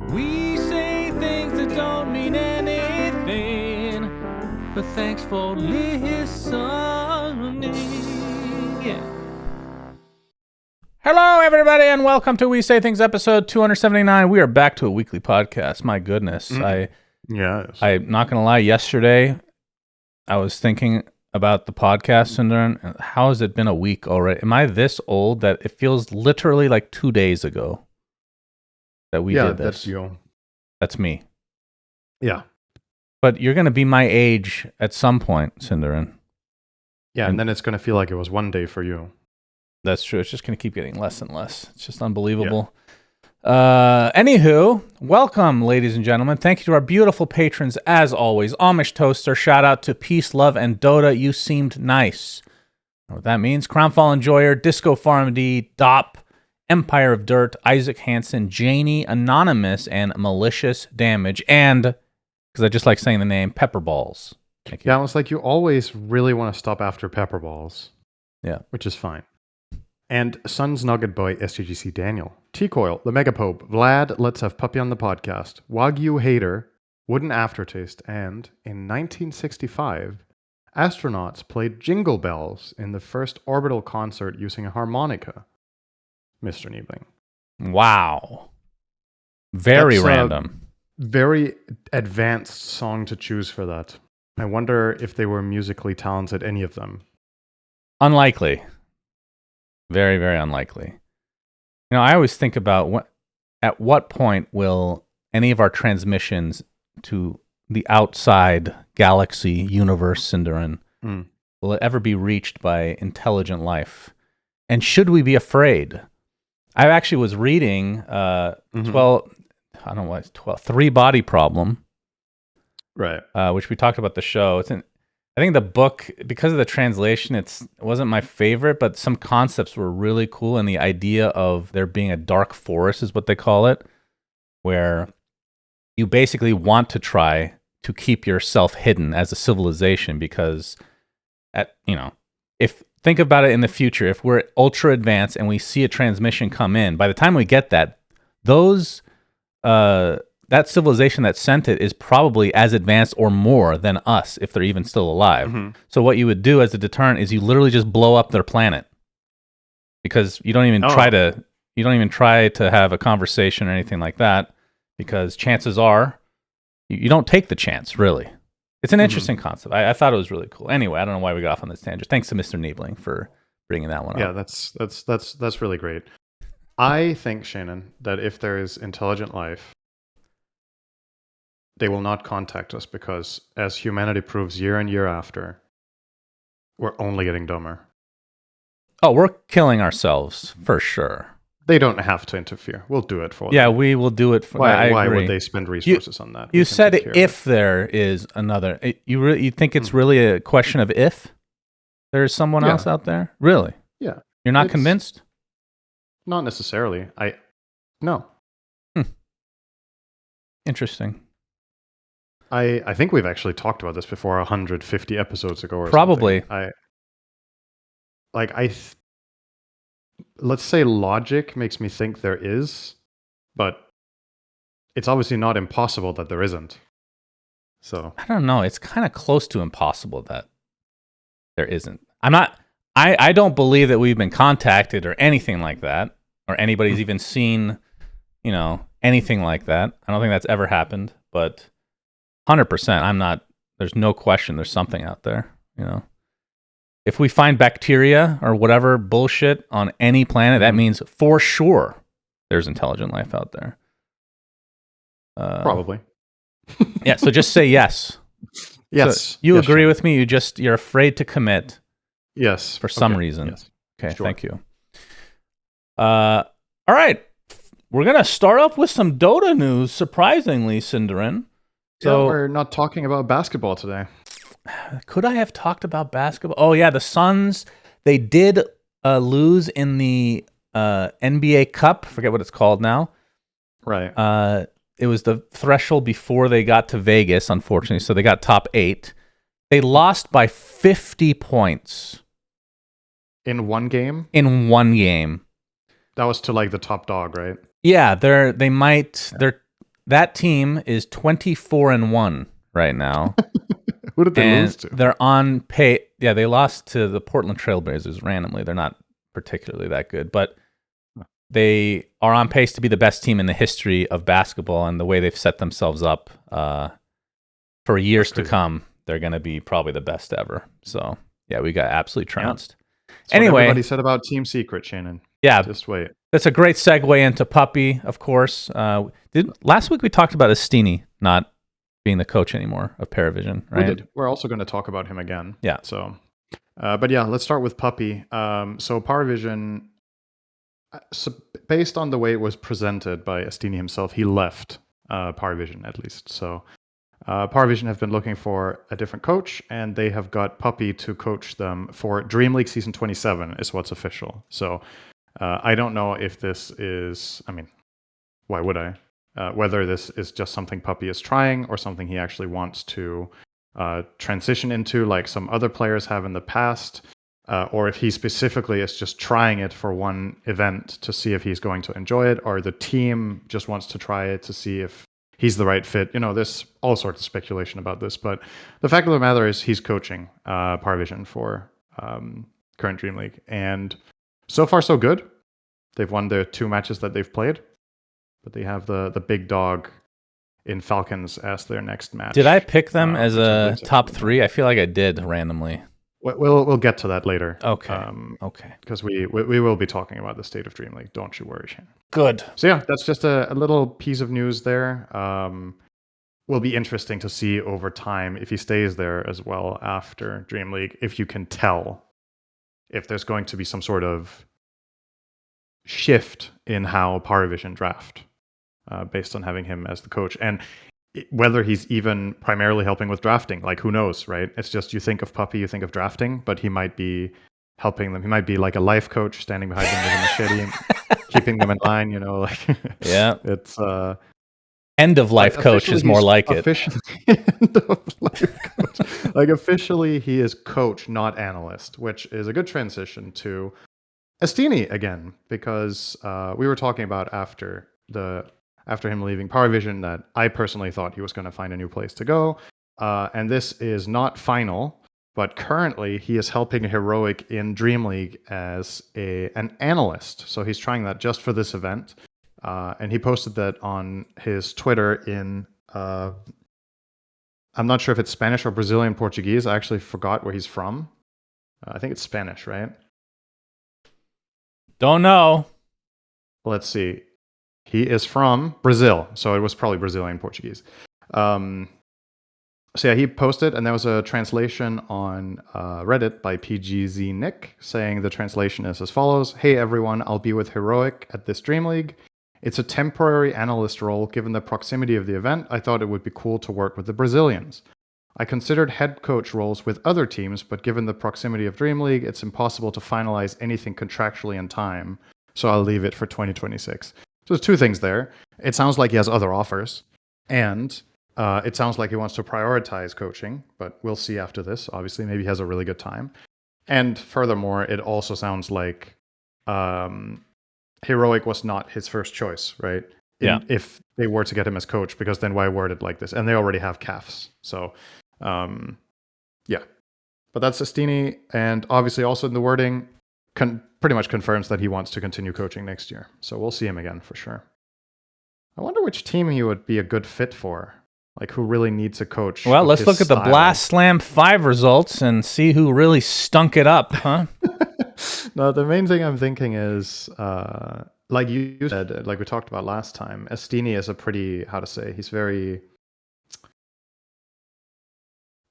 We say things that don't mean anything, but thanks for listening. Yeah. Hello, everybody, and welcome to We Say Things episode 279. We are back to a weekly podcast. My goodness. Yes. I'm not going to lie. Yesterday, I was thinking about the podcast and how has it been a week already? Am I this old that it feels literally like 2 days ago that we did this? That's you. That's me. Yeah. But you're going to be my age at some point, Cinderin. Yeah, and then it's going to feel like it was one day for you. That's true. It's just going to keep getting less and less. It's just unbelievable. Yeah. Anywho, welcome, ladies and gentlemen. Thank you to our beautiful patrons, as always. Amish Toaster, shout out to Peace, Love, and Dota. You seemed nice. What that means, Crownfall Enjoyer, Disco Farm D, Dop, Empire of Dirt, Isaac Hansen, Janie, Anonymous, and Malicious Damage. And, because I just like saying the name, Pepper Balls. Thank you. Yeah, it's like you always really want to stop after Pepper Balls. Yeah. Which is fine. And Sun's Nugget Boy, SGGC Daniel, T-Coil, The Megapope, Vlad, Let's Have Puppy on the Podcast, Wagyu Hater, Wooden Aftertaste, and in 1965, astronauts played Jingle Bells in the first orbital concert using a harmonica. Mr. Niebling. Wow. Very That's random. Very advanced song to choose for that. I wonder if they were musically talented, any of them. Unlikely. Very, very unlikely. You know, I always think about at what point will any of our transmissions to the outside galaxy universe, Cinderin, will it ever be reached by intelligent life? And should we be afraid? I actually was reading 3 Body Problem, right? Which we talked about the show. I think the book, because of the translation, it wasn't my favorite, but some concepts were really cool. And the idea of there being a dark forest is what they call it, where you basically want to try to keep yourself hidden as a civilization, because think about it in the future, if we're ultra advanced and we see a transmission come in, by the time we get that, that civilization that sent it is probably as advanced or more than us, if they're even still alive. Mm-hmm. So what you would do as a deterrent is you literally just blow up their planet, because you don't even try to have a conversation or anything like that, because chances are you don't take the chance, really. It's an interesting concept. I thought it was really cool. Anyway, I don't know why we got off on this tangent. Thanks to Mr. Niebling for bringing that one up. Yeah, that's really great. I think, Shannon, that if there is intelligent life, they will not contact us, because as humanity proves year and year after, we're only getting dumber. Oh, we're killing ourselves for sure. They don't have to interfere. We'll do it for them. Yeah, we will do it for them. Why would they spend resources on that? You said if there is another. You think it's really a question of if there's someone else out there? Really? Yeah. You're not convinced? Not necessarily. No. Interesting. I think we've actually talked about this before 150 episodes ago or probably. Something. Let's say logic makes me think there is, but it's obviously not impossible that there isn't. So I don't know. It's kind of close to impossible that there isn't. I don't believe that we've been contacted or anything like that, or anybody's even seen, anything like that. I don't think that's ever happened, but 100%, there's no question there's something out there, If we find bacteria or whatever bullshit on any planet, that means for sure there's intelligent life out there. Probably. Yeah, so just say yes. Yes. So you agree with me? You're afraid to commit. Yes. For some reason. Yes. Okay, sure. Thank you. All right. We're going to start off with some Dota news, surprisingly, Cinderin. So we're not talking about basketball today. Could I have talked about basketball? Oh, yeah, the Suns, they did lose in the NBA Cup. I forget what it's called now. Right. It was the threshold before they got to Vegas, unfortunately, so they got top 8. They lost by 50 points. In one game? In one game. That was to like the top dog, right? Yeah, they're that team is 24-1 right now. Who did they lose to? They're on pay. Yeah, they lost to the Portland Trailblazers randomly. They're not particularly that good, but they are on pace to be the best team in the history of basketball, and the way they've set themselves up for years to come, they're going to be probably the best ever. So, yeah, we got absolutely trounced. That's what everybody said about Team Secret, Shannon. Yeah. Just wait. That's a great segue into Puppey, of course. Last week we talked about Estini not being the coach anymore of Paravision, right? We did. We're also going to talk about him again. Yeah. So, but yeah, let's start with Puppey. So Paravision, based on the way it was presented by Estini himself, he left Paravision at least. So Paravision have been looking for a different coach, and they have got Puppey to coach them for Dreamleague Season 27 is what's official. So I don't know if this is, I mean, why would I? Whether this is just something Puppey is trying or something he actually wants to transition into like some other players have in the past, or if he specifically is just trying it for one event to see if he's going to enjoy it, or the team just wants to try it to see if he's the right fit. You know, there's all sorts of speculation about this, but the fact of the matter is he's coaching Paravision for current Dream League, and so far so good. They've won their 2 matches that they've played, but they have the big dog in Falcons as their next match. Did I pick them as a top 3? I feel like I did randomly. We'll get to that later. Okay. Okay. Because we will be talking about the state of Dream League. Don't you worry, Shane. Good. So yeah, that's just a little piece of news there. Will be interesting to see over time if he stays there as well after Dream League. If you can tell if there's going to be some sort of shift in how Paravision draft based on having him as the coach, and whether he's even primarily helping with drafting. Like, who knows, right? It's just, you think of Puppey, you think of drafting, but he might be helping them. He might be like a life coach, standing behind them with a machete and keeping them in line, you know, like yeah, it's end of life coach is more like it. End of life coach. Like, officially he is coach, not analyst, which is a good transition to Estini again, because we were talking about after him leaving Paravision that I personally thought he was going to find a new place to go. And this is not final, but currently he is helping Heroic in Dream League as an analyst. So he's trying that just for this event. And he posted that on his Twitter in, I'm not sure if it's Spanish or Brazilian Portuguese. I actually forgot where he's from. I think it's Spanish, right? Don't know. Let's see. He is from Brazil, so it was probably Brazilian Portuguese. So yeah, he posted, and there was a translation on Reddit by PGZ Nick saying the translation is as follows: "Hey everyone, I'll be with Heroic at this Dream League. It's a temporary analyst role. Given the proximity of the event, I thought it would be cool to work with the Brazilians. I considered head coach roles with other teams, but given the proximity of Dream League, it's impossible to finalize anything contractually in time, so I'll leave it for 2026. So there's 2 things there. It sounds like he has other offers, and it sounds like he wants to prioritize coaching, but we'll see after this. Obviously, maybe he has a really good time. And furthermore, it also sounds like Heroic was not his first choice, right? Yeah. If they were to get him as coach, because then why word it like this? And they already have CAFs. So, yeah. But that's Estini, and obviously also in the wording, pretty much confirms that he wants to continue coaching next year. So we'll see him again for sure. I wonder which team he would be a good fit for. Like, who really needs a coach? Well, let's look at the Blast Slam 5 results and see who really stunk it up, huh? No, the main thing I'm thinking is, like you said, like we talked about last time, Estini is a pretty, he's very...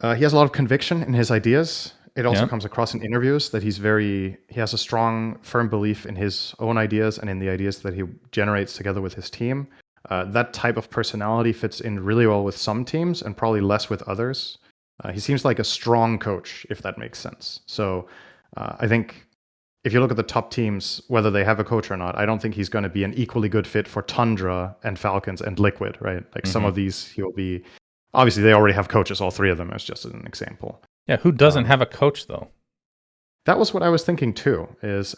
he has a lot of conviction in his ideas. It also comes across in interviews that he has a strong, firm belief in his own ideas and in the ideas that he generates together with his team. That type of personality fits in really well with some teams and probably less with others. He seems like a strong coach, if that makes sense. So I think if you look at the top teams, whether they have a coach or not, I don't think he's going to be an equally good fit for Tundra and Falcons and Liquid, right? Like some of these, he'll be... Obviously, they already have coaches, all 3 of them, as just an example. Yeah, who doesn't have a coach, though? That was what I was thinking, too, is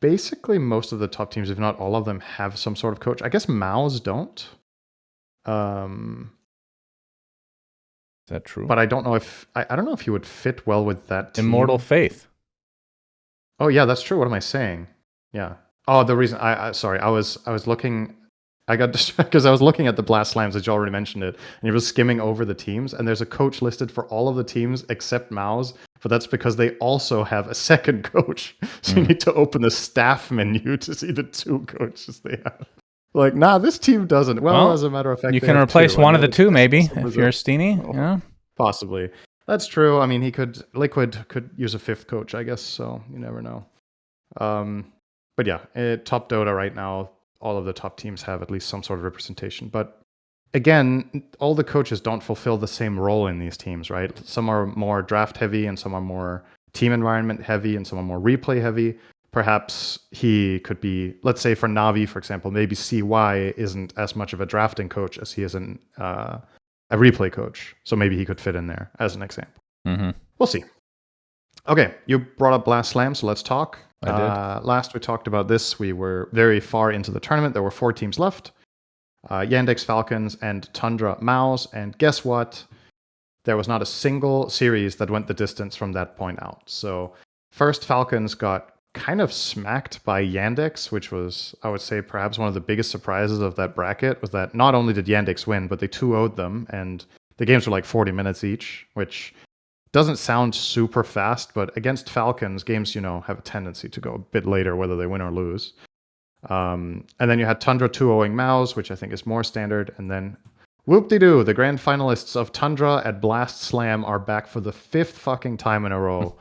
basically most of the top teams, if not all of them, have some sort of coach. I guess Mao's don't. Is that true? But I don't know if I don't know if he would fit well with that team. Immortal Faith. Oh yeah, that's true. What am I saying? Yeah. Oh, the reason sorry, I was looking. I got distracted because I was looking at the Blast Slams, as you already mentioned it, and you were skimming over the teams, and there's a coach listed for all of the teams except Mao's, but that's because they also have a second coach. So you need to open the staff menu to see the 2 coaches they have. Like, nah, this team doesn't. Well, as a matter of fact, you can replace one of the 2, maybe, if you're Steenie. Oh, yeah, possibly. That's true. I mean, Liquid could use a 5th coach, I guess. So you never know. But yeah, top Dota right now, all of the top teams have at least some sort of representation. But again, all the coaches don't fulfill the same role in these teams, right? Some are more draft heavy, and some are more team environment heavy, and some are more replay heavy. Perhaps he could be, let's say for Navi, for example, maybe CY isn't as much of a drafting coach as he is a replay coach. So maybe he could fit in there as an example. Mm-hmm. We'll see. Okay, you brought up Blast Slam, so let's talk. I did. Last we talked about this, we were very far into the tournament. There were 4 teams left. Yandex Falcons and Tundra Mouse. And guess what? There was not a single series that went the distance from that point out. So first, Falcons got kind of smacked by Yandex, which was, I would say, perhaps one of the biggest surprises of that bracket, was that not only did Yandex win, but they 2-0'd them, and the games were like 40 minutes each, which doesn't sound super fast, but against Falcons, games, have a tendency to go a bit later, whether they win or lose. And then you had Tundra 2-0ing Mouse, which I think is more standard, and then whoop-de-doo, the grand finalists of Tundra at Blast Slam are back for the 5th fucking time in a row.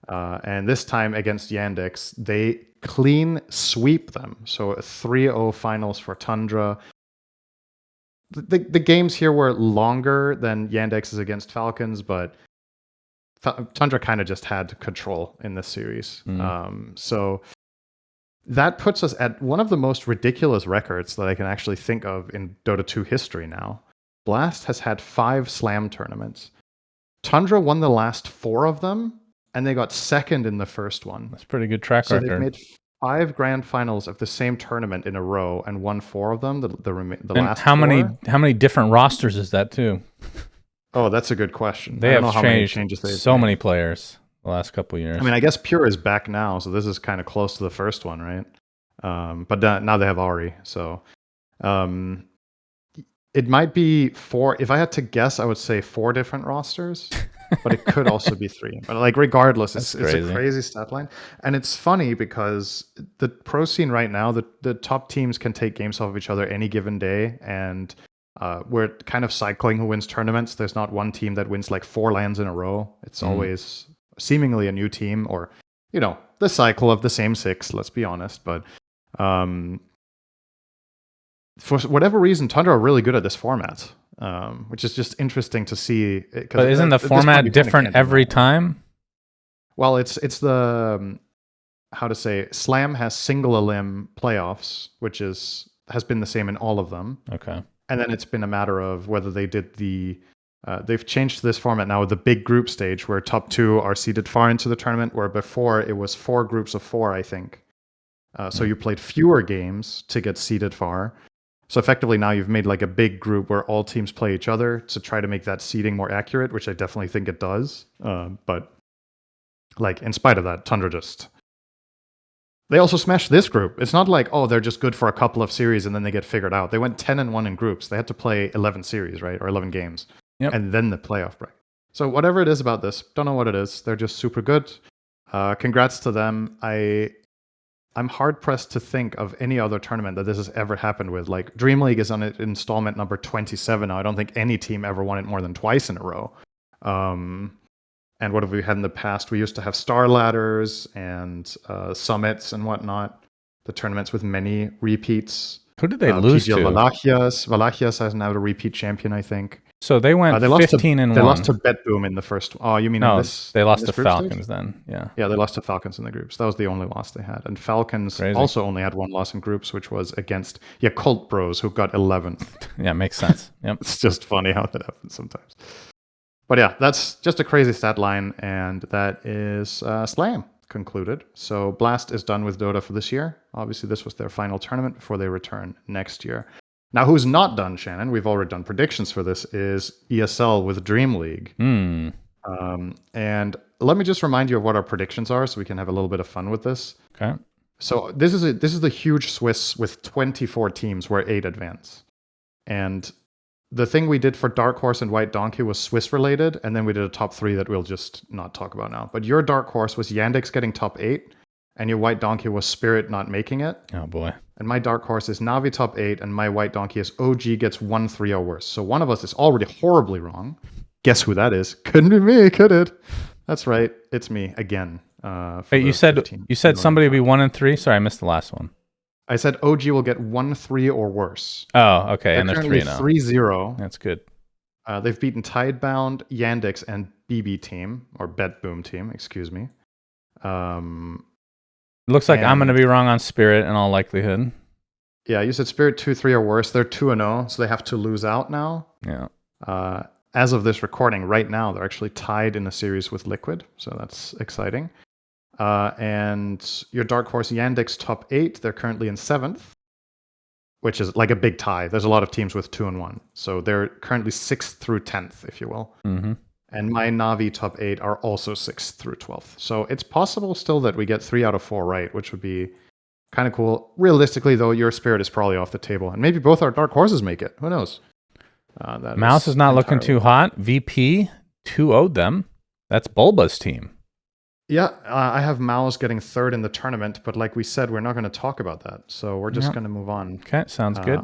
And this time against Yandex, they clean sweep them. So a 3-0 finals for Tundra. The games here were longer than Yandex's against Falcons, but Tundra kind of just had control in this series. So that puts us at one of the most ridiculous records that I can actually think of in Dota 2 history now. Blast has had 5 Slam tournaments. Tundra won the last 4 of them, and they got second in the first one. That's a pretty good track record. So they've made 5 grand finals of the same tournament in a row and won 4 of them. The last how 4. many different rosters is that too? Oh, that's a good question. They have changed so many players the last couple of years. I mean, I guess Pure is back now, so this is kind of close to the first one, right? But now they have Ari, so it might be 4. If I had to guess, I would say 4 different rosters, but it could also be 3. But like, regardless, it's a crazy stat line, and it's funny because the pro scene right now, the top teams can take games off of each other any given day, and we're kind of cycling who wins tournaments. There's not one team that wins like 4 lands in a row. It's always seemingly a new team, or the cycle of the same 6. Let's be honest, but for whatever reason, Tundra are really good at this format, which is just interesting to see. But isn't the format different every time? Well, it's the how to say, Slam has single elim playoffs, which has been the same in all of them. Okay. And then it's been a matter of whether they did they've changed this format now with the big group stage where top 2 are seeded far into the tournament, where before it was 4 groups of 4, I think. So you played fewer games to get seeded far. So effectively now you've made like a big group where all teams play each other to try to make that seeding more accurate, which I definitely think it does. But like, in spite of that, Tundra they also smashed this group. It's not like, they're just good for a couple of series and then they get figured out. They went 10-1 in groups. They had to play 11 series, right? Or 11 games. Yep. And then the playoff break. So whatever it is about this, don't know what it is. They're just super good. Congrats to them. I'm hard pressed to think of any other tournament that this has ever happened with. Like, Dreamleague is on installment number 27 now. I don't think any team ever won it more than twice in a row. And what have we had in the past? We used to have Star Ladders and Summits and whatnot. The tournaments with many repeats. Who did they lose to? Valachias has now a repeat champion, I think. So they went 15-1. They lost to BetBoom in the first. Oh, you mean no? This, they lost to Falcons stage? Then. Yeah. Yeah, they lost to Falcons in the groups. That was the only loss they had. And Falcons also only had 1 loss in groups, which was against Cult Bros, who got 11th. Yeah, makes sense. Yep. It's just funny how that happens sometimes. But yeah, that's just a crazy stat line, and that is Slam concluded. So Blast is done with Dota for this year. Obviously, this was their final tournament before they return next year. Now, who's not done, Shannon, we've already done predictions for this, is ESL with Dreamleague. And let me just remind you of what our predictions are so we can have a little bit of fun with this. Okay. So this is the huge Swiss with 24 teams where 8 advance. And the thing we did for Dark Horse and White Donkey was Swiss related, and then we did a top 3 that we'll just not talk about now. But your Dark Horse was Yandex getting top 8, and your White Donkey was Spirit not making it. Oh boy. And my Dark Horse is Navi top 8, and my White Donkey is OG gets 1-3 or worse. So one of us is already horribly wrong. Guess who that is? Couldn't be me, could it? That's right. It's me again. Wait, you said somebody would be 1 and 3? Sorry, I missed the last one. I said OG will get 1-3 or worse. Oh, okay. They're and there's 3 now. 3-0. That's good. They've beaten Tidebound, Yandex, and BB Team, or Bet Boom Team, excuse me. Looks like I'm going to be wrong on Spirit in all likelihood. Yeah, you said Spirit 2-3 or worse. They're 2-0, so they have to lose out now. Yeah. As of this recording, right now, they're actually tied in a series with Liquid, so that's exciting. And your Dark Horse Yandex top 8, they're currently in 7th, which is like a big tie. There's a lot of teams with 2 and 1, so they're currently 6th through 10th, if you will. Mm-hmm. And my Navi top 8 are also 6th through 12th. So it's possible still that we get 3 out of 4 right, which would be kind of cool. Realistically, though, your Spirit is probably off the table. And maybe both our Dark Horses make it. Who knows? Mouse is not looking too hot. VP 2-0'd them. That's Bulba's team. Yeah, I have Mouse getting 3rd in the tournament. But like we said, we're not going to talk about that. So we're just going to move on. Okay, sounds good.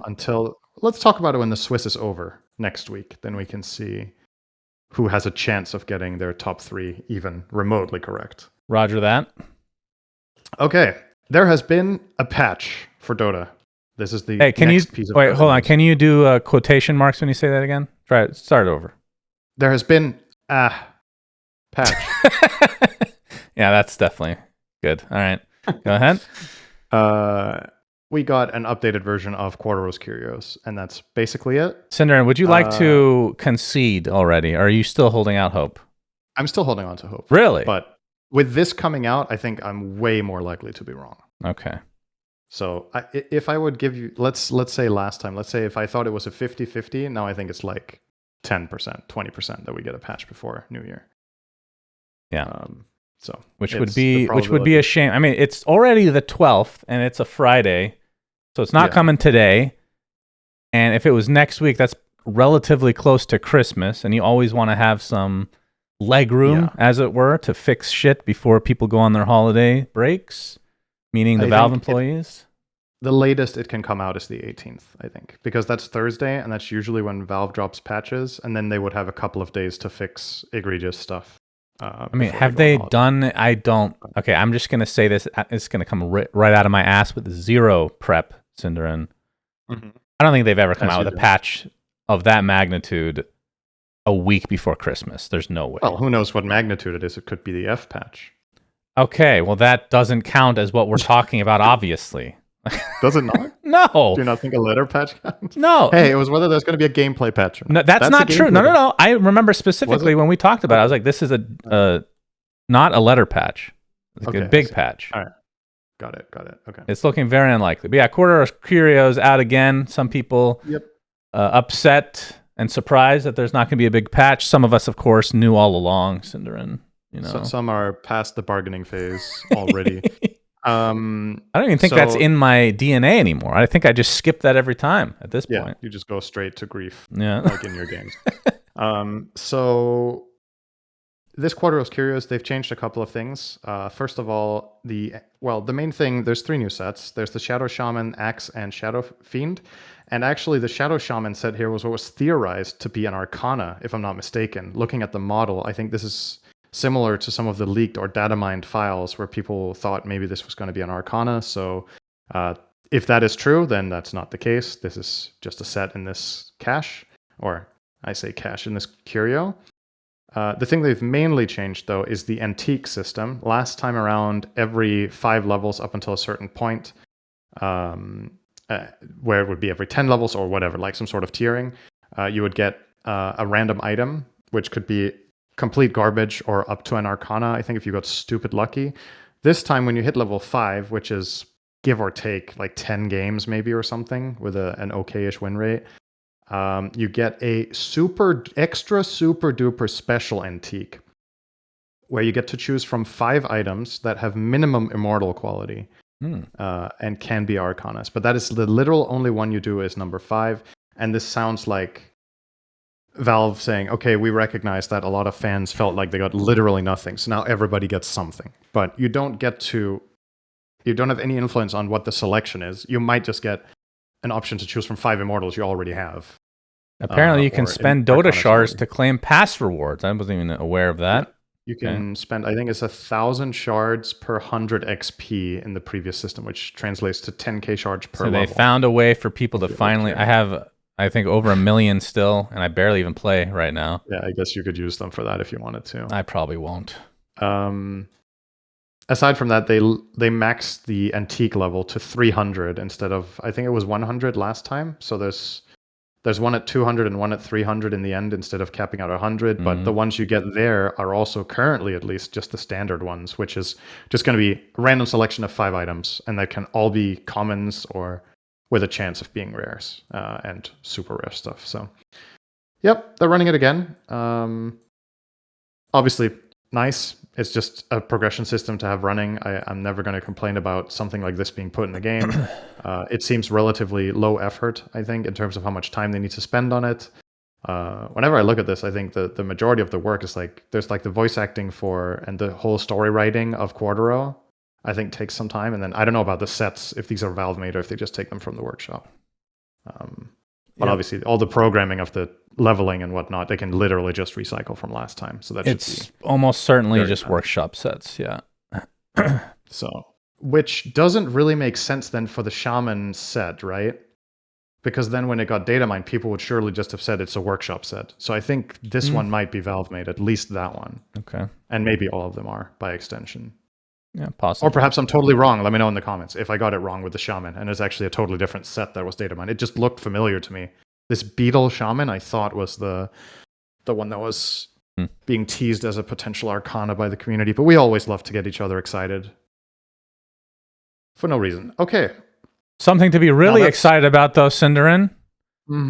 Let's talk about it when the Swiss is over next week. Then we can see who has a chance of getting their top 3 even remotely correct. Roger that. Okay. There has been a patch for Dota. This is the next piece of hold on. Can you do quotation marks when you say that again? Try it. Start over. There has been a patch. Yeah, that's definitely good. All right. Go ahead. We got an updated version of Quartero's Curios, and that's basically it. Cinderin, would you like to concede already? Or are you still holding out hope? I'm still holding on to hope. Really? But with this coming out, I think I'm way more likely to be wrong. Okay. So if I would give you, let's say last time, let's say if I thought it was a 50-50, now I think it's like 10%, 20% that we get a patch before New Year. Yeah. So which would be a shame. I mean, it's already the 12th and it's a Friday, so it's not coming today. And if it was next week, that's relatively close to Christmas, and you always want to have some leg room, as it were, to fix shit before people go on their holiday breaks. Meaning the Valve employees? The latest it can come out is the 18th, I think. Because that's Thursday, and that's usually when Valve drops patches, and then they would have a couple of days to fix egregious stuff. I mean, have they done... I don't... Okay, I'm just going to say this. It's going to come right out of my ass with 0 prep, Cinderin. Mm-hmm. I don't think they've ever come out with a patch of that magnitude a week before Christmas. There's no way. Well, who knows what magnitude it is? It could be the F patch. Okay, well, that doesn't count as what we're talking about, obviously. Does it not? No. Do you not think a letter patch counts? No. Hey, it was whether there's going to be a gameplay patch. No, that's not true. No. I remember specifically when we talked about it, I was like, this is not a letter patch. It's like a big patch. All right. Got it. Okay. It's looking very unlikely. But yeah, Quartero Curios out again. Some people upset and surprised that there's not going to be a big patch. Some of us, of course, knew all along, Cinderin. You know. So some are past the bargaining phase already. I don't even think that's in my DNA anymore. I think I just skip that every time at this point. You just go straight to grief, like in your games. So this Quartero's Curios, they've changed a couple of things. First of all, the main thing, there's 3 new sets. There's the Shadow Shaman, Axe, and Shadow Fiend. And actually, the Shadow Shaman set here was what was theorized to be an Arcana, if I'm not mistaken. Looking at the model, I think this is similar to some of the leaked or data mined files where people thought maybe this was going to be an Arcana. So if that is true, then that's not the case. This is just a set in this cache, or I say cache in this curio. The thing they've mainly changed, though, is the antique system. Last time around, every 5 levels up until a certain point, where it would be every 10 levels or whatever, like some sort of tiering, you would get a random item, which could be complete garbage or up to an Arcana, I think, if you got stupid lucky. This time, when you hit level 5, which is give or take like 10 games maybe or something with an okay-ish win rate. You get a super duper special antique where you get to choose from 5 items that have minimum immortal quality and can be Arcanas. But that is the literal only one you do is number 5. And this sounds like Valve saying, okay, we recognize that a lot of fans felt like they got literally nothing. So now everybody gets something. But you don't have any influence on what the selection is. You might just get an option to choose from 5 immortals you already have. Apparently you can spend Dota shards to claim pass rewards. I wasn't even aware of that. Yeah. You can spend, I think it's 1,000 shards per 100 XP in the previous system, which translates to 10k shards per level. So they found a way for people to finally... I have, I think, over 1 million still, and I barely even play right now. Yeah, I guess you could use them for that if you wanted to. I probably won't. Aside from that, they maxed the antique level to 300 instead of, I think it was 100 last time. So there's one at 200 and one at 300 in the end instead of capping out 100. But the ones you get there are also currently at least just the standard ones, which is just going to be a random selection of 5 items. And that can all be commons or with a chance of being rares and super rare stuff. So, yep, they're running it again. Obviously, nice. It's just a progression system to have running. I'm never going to complain about something like this being put in the game. It seems relatively low effort, I think, in terms of how much time they need to spend on it. Whenever I look at this, I think the majority of the work is like, there's like the voice acting for and the whole story writing of Quartero, I think takes some time. And then I don't know about the sets, if these are Valve made or if they just take them from the workshop. But obviously, all the programming of the leveling and whatnot, they can literally just recycle from last time. So it's almost certainly just workshop sets, yeah. So, which doesn't really make sense then for the Shaman set, right? Because then when it got data mined, people would surely just have said it's a workshop set. So I think this one might be Valve made, at least that one. Okay. And maybe all of them are by extension. Yeah, possibly. Or perhaps I'm totally wrong. Let me know in the comments if I got it wrong with the Shaman and it's actually a totally different set that was data mined. It just looked familiar to me. This Beetle Shaman I thought was the one that was being teased as a potential Arcana by the community, but we always love to get each other excited. For no reason. Okay. Something to be really excited about though, Cinderin,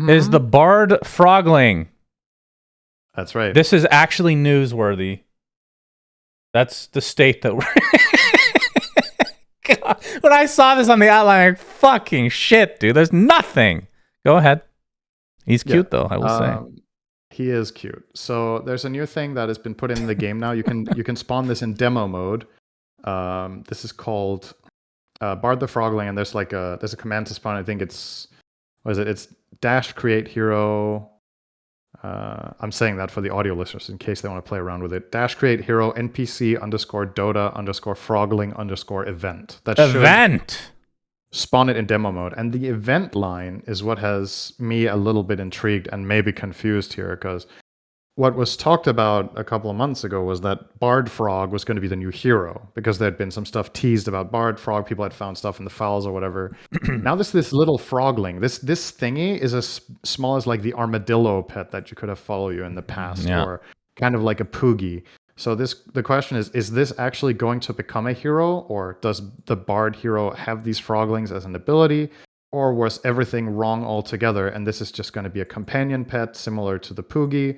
is the Bard Frogling. That's right. This is actually newsworthy. That's the state that we're God, when I saw this on the outline, I'm like, fucking shit, dude. There's nothing. Go ahead. He's cute, though, I will say. He is cute. So there's a new thing that has been put in the game now. You can spawn this in demo mode. This is called Bard the Frogling, and there's a command to spawn. I think it's dash create hero. I'm saying that for the audio listeners in case they want to play around with it. Dash create hero NPC _ Dota _ Frogling _ event. That event. Spawn it in demo mode. And the event line is what has me a little bit intrigued and maybe confused here, because what was talked about a couple of months ago was that Bard Frog was going to be the new hero, because there had been some stuff teased about Bard Frog. People had found stuff in the files or whatever. Now this little Frogling. This thingy is as small as like the armadillo pet that you could have followed you in the past, or kind of like a Poogie. So the question is this actually going to become a hero, or does the Bard hero have these Froglings as an ability? Or was everything wrong altogether, and this is just going to be a companion pet similar to the Poogie?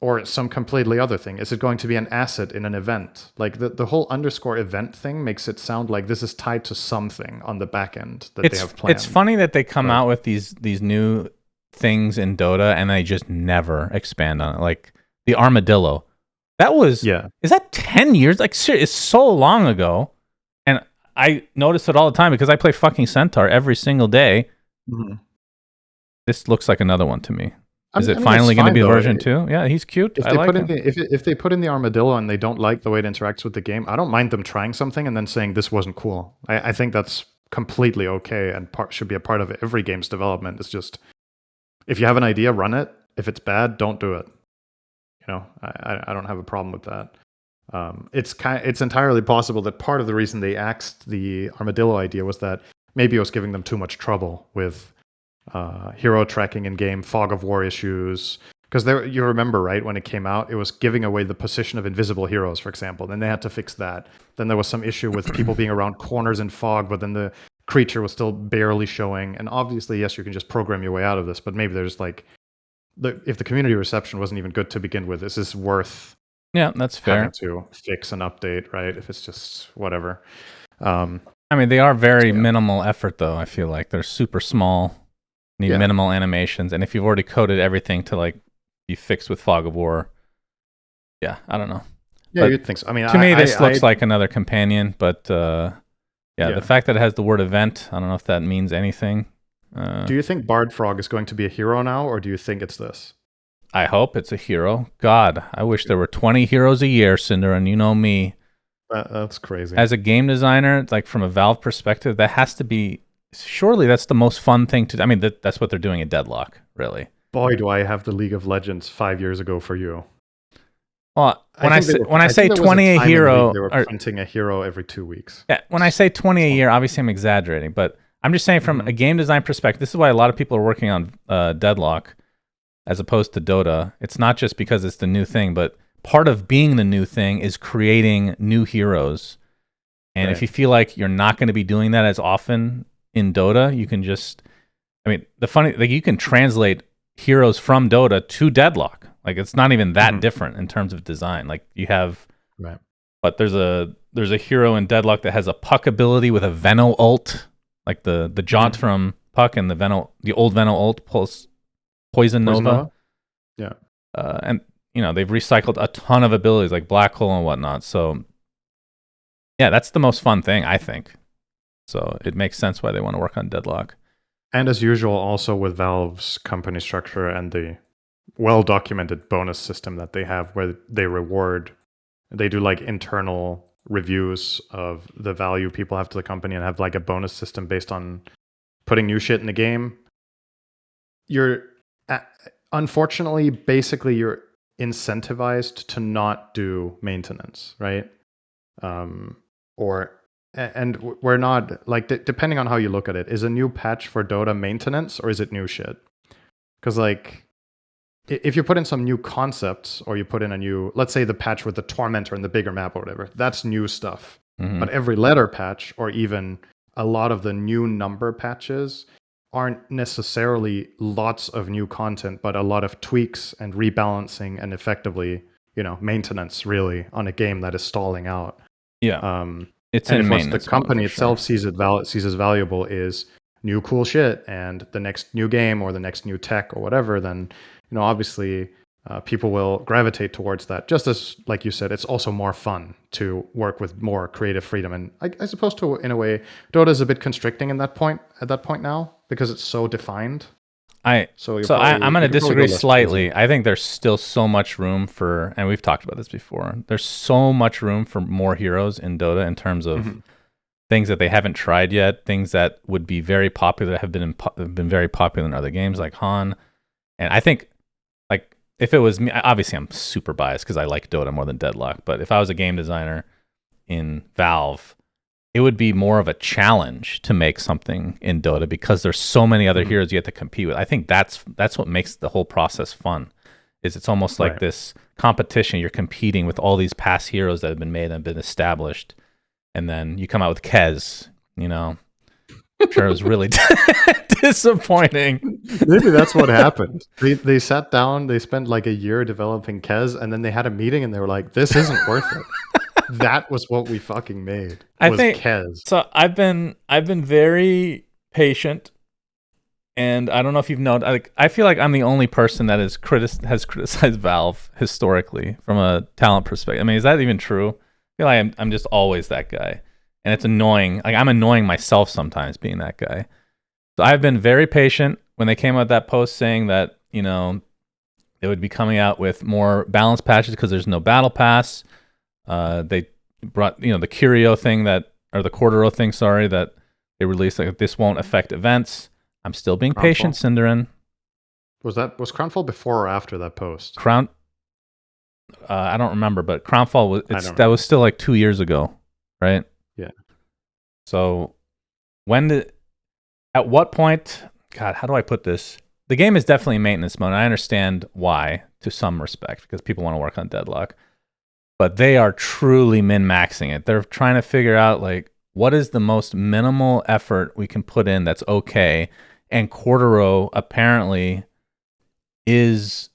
Or some completely other thing? Is it going to be an asset in an event? Like the whole _ event thing makes it sound like this is tied to something on the back end that they have planned. It's funny that they come out with these new things in Dota and they just never expand on it. Like the armadillo. That was, is that 10 years? Like, it's so long ago. And I notice it all the time because I play fucking Centaur every single day. Mm-hmm. This looks like another one to me. Is it finally going to be version 2? Yeah, he's cute. I like him. If they put in the armadillo and they don't like the way it interacts with the game, I don't mind them trying something and then saying this wasn't cool. I think that's completely okay and should be a part of every game's development. It's just, if you have an idea, run it. If it's bad, don't do it. You know, I don't have a problem with that. It's entirely possible that part of the reason they axed the armadillo idea was that maybe it was giving them too much trouble with hero tracking in game, fog of war issues, Because you remember, right, when it came out, it was giving away the position of invisible heroes, for example. Then they had to fix that. Then there was some issue with people being around corners in fog, but then the creature was still barely showing. And obviously, yes, you can just program your way out of this, but maybe there's like, if the community reception wasn't even good to begin with, is this worth that's fair. having to fix an update, right? If it's just whatever. I mean, they are very minimal effort, though. I feel like they're super small, need minimal animations, and if you've already coded everything to like be fixed with Fog of War, I don't know. Yeah, you'd think so. I mean, to me, this looks like another companion, but the fact that it has the word event, I don't know if that means anything. Do you think Bard Frog is going to be a hero now, or do you think it's this? I hope it's a hero. God, I wish there were 20 heroes a year, Cinder, and you know me. That's crazy. As a game designer, like from a Valve perspective, that has to be, surely that's the most fun thing to do. I mean, that's what they're doing at Deadlock, really. Boy, do I have the League of Legends 5 years ago for you. Well, when I say 20 a hero, they were printing a hero every 2 weeks. Yeah, when I say 20 a year, obviously I'm exaggerating, but I'm just saying from a game design perspective, this is why a lot of people are working on Deadlock as opposed to Dota. It's not just because it's the new thing, but part of being the new thing is creating new heroes. And if you feel like you're not going to be doing that as often in Dota, you can just, you can translate heroes from Dota to Deadlock. Like it's not even that different in terms of design. Like you have, but there's a hero in Deadlock that has a puck ability with a Veno ult, like the jaunt from Puck and the old Veno ult pulse Poison Nova. Yeah. And they've recycled a ton of abilities like Black Hole and whatnot. So yeah, that's the most fun thing, I think. So it makes sense why they want to work on Deadlock. And as usual, also with Valve's company structure and the well-documented bonus system that they have where they do like internal reviews of the value people have to the company and have like a bonus system based on putting new shit in the game. Unfortunately, basically you're incentivized to not do maintenance, right? And we're not, like, depending on how you look at it, is a new patch for Dota maintenance or is it new shit? Because, like, if you put in some new concepts or you put in a new, let's say the patch with the Tormentor and the bigger map or whatever, that's new stuff. But every letter patch or even a lot of the new number patches aren't necessarily lots of new content, but a lot of tweaks and rebalancing and effectively, maintenance really on a game that is stalling out. Yeah. It's in maintenance. The company itself sees as valuable is new cool shit and the next new game or the next new tech or whatever, then obviously people will gravitate towards that. Just as, like you said, it's also more fun to work with more creative freedom. And I suppose to, in a way, Dota is a bit constricting at that point now because it's so defined. I'm going to disagree slightly. I think there's still so much room for, and we've talked about this before, there's so much room for more heroes in Dota in terms of things that they haven't tried yet, things that would be very popular, have been very popular in other games like Han. And I think, like, if it was me, obviously I'm super biased because I like Dota more than Deadlock, but if I was a game designer in Valve, it would be more of a challenge to make something in Dota because there's so many other heroes you have to compete with. I think that's what makes the whole process fun. Is it's almost like this competition. You're competing with all these past heroes that have been made and been established, and then you come out with Kez. I'm sure it was really disappointing. Maybe that's what happened. They sat down. They spent like a year developing Kez, and then they had a meeting, and they were like, "This isn't worth it." That was what we fucking made. I think Kez. So I've been very patient, and I don't know if you've known. I feel like I'm the only person that has criticized Valve historically from a talent perspective. I mean, is that even true? I feel like I'm just always that guy, and it's annoying. Like I'm annoying myself sometimes being that guy. So I've been very patient when they came out with that post saying that they would be coming out with more balanced patches because there's no battle pass. They brought the Curio thing the Quartero thing, that they released. Like this won't affect events. I'm still being patient, Cinderin. Was Crownfall before or after that post? I don't remember, but Crownfall was still like 2 years ago, right? Yeah. So at what point? God, how do I put this? the game is definitely maintenance mode. And I understand why to some respect because people want to work on Deadlock. But they are truly min-maxing it. They're trying to figure out like what is the most minimal effort we can put in that's okay. And Quartero apparently is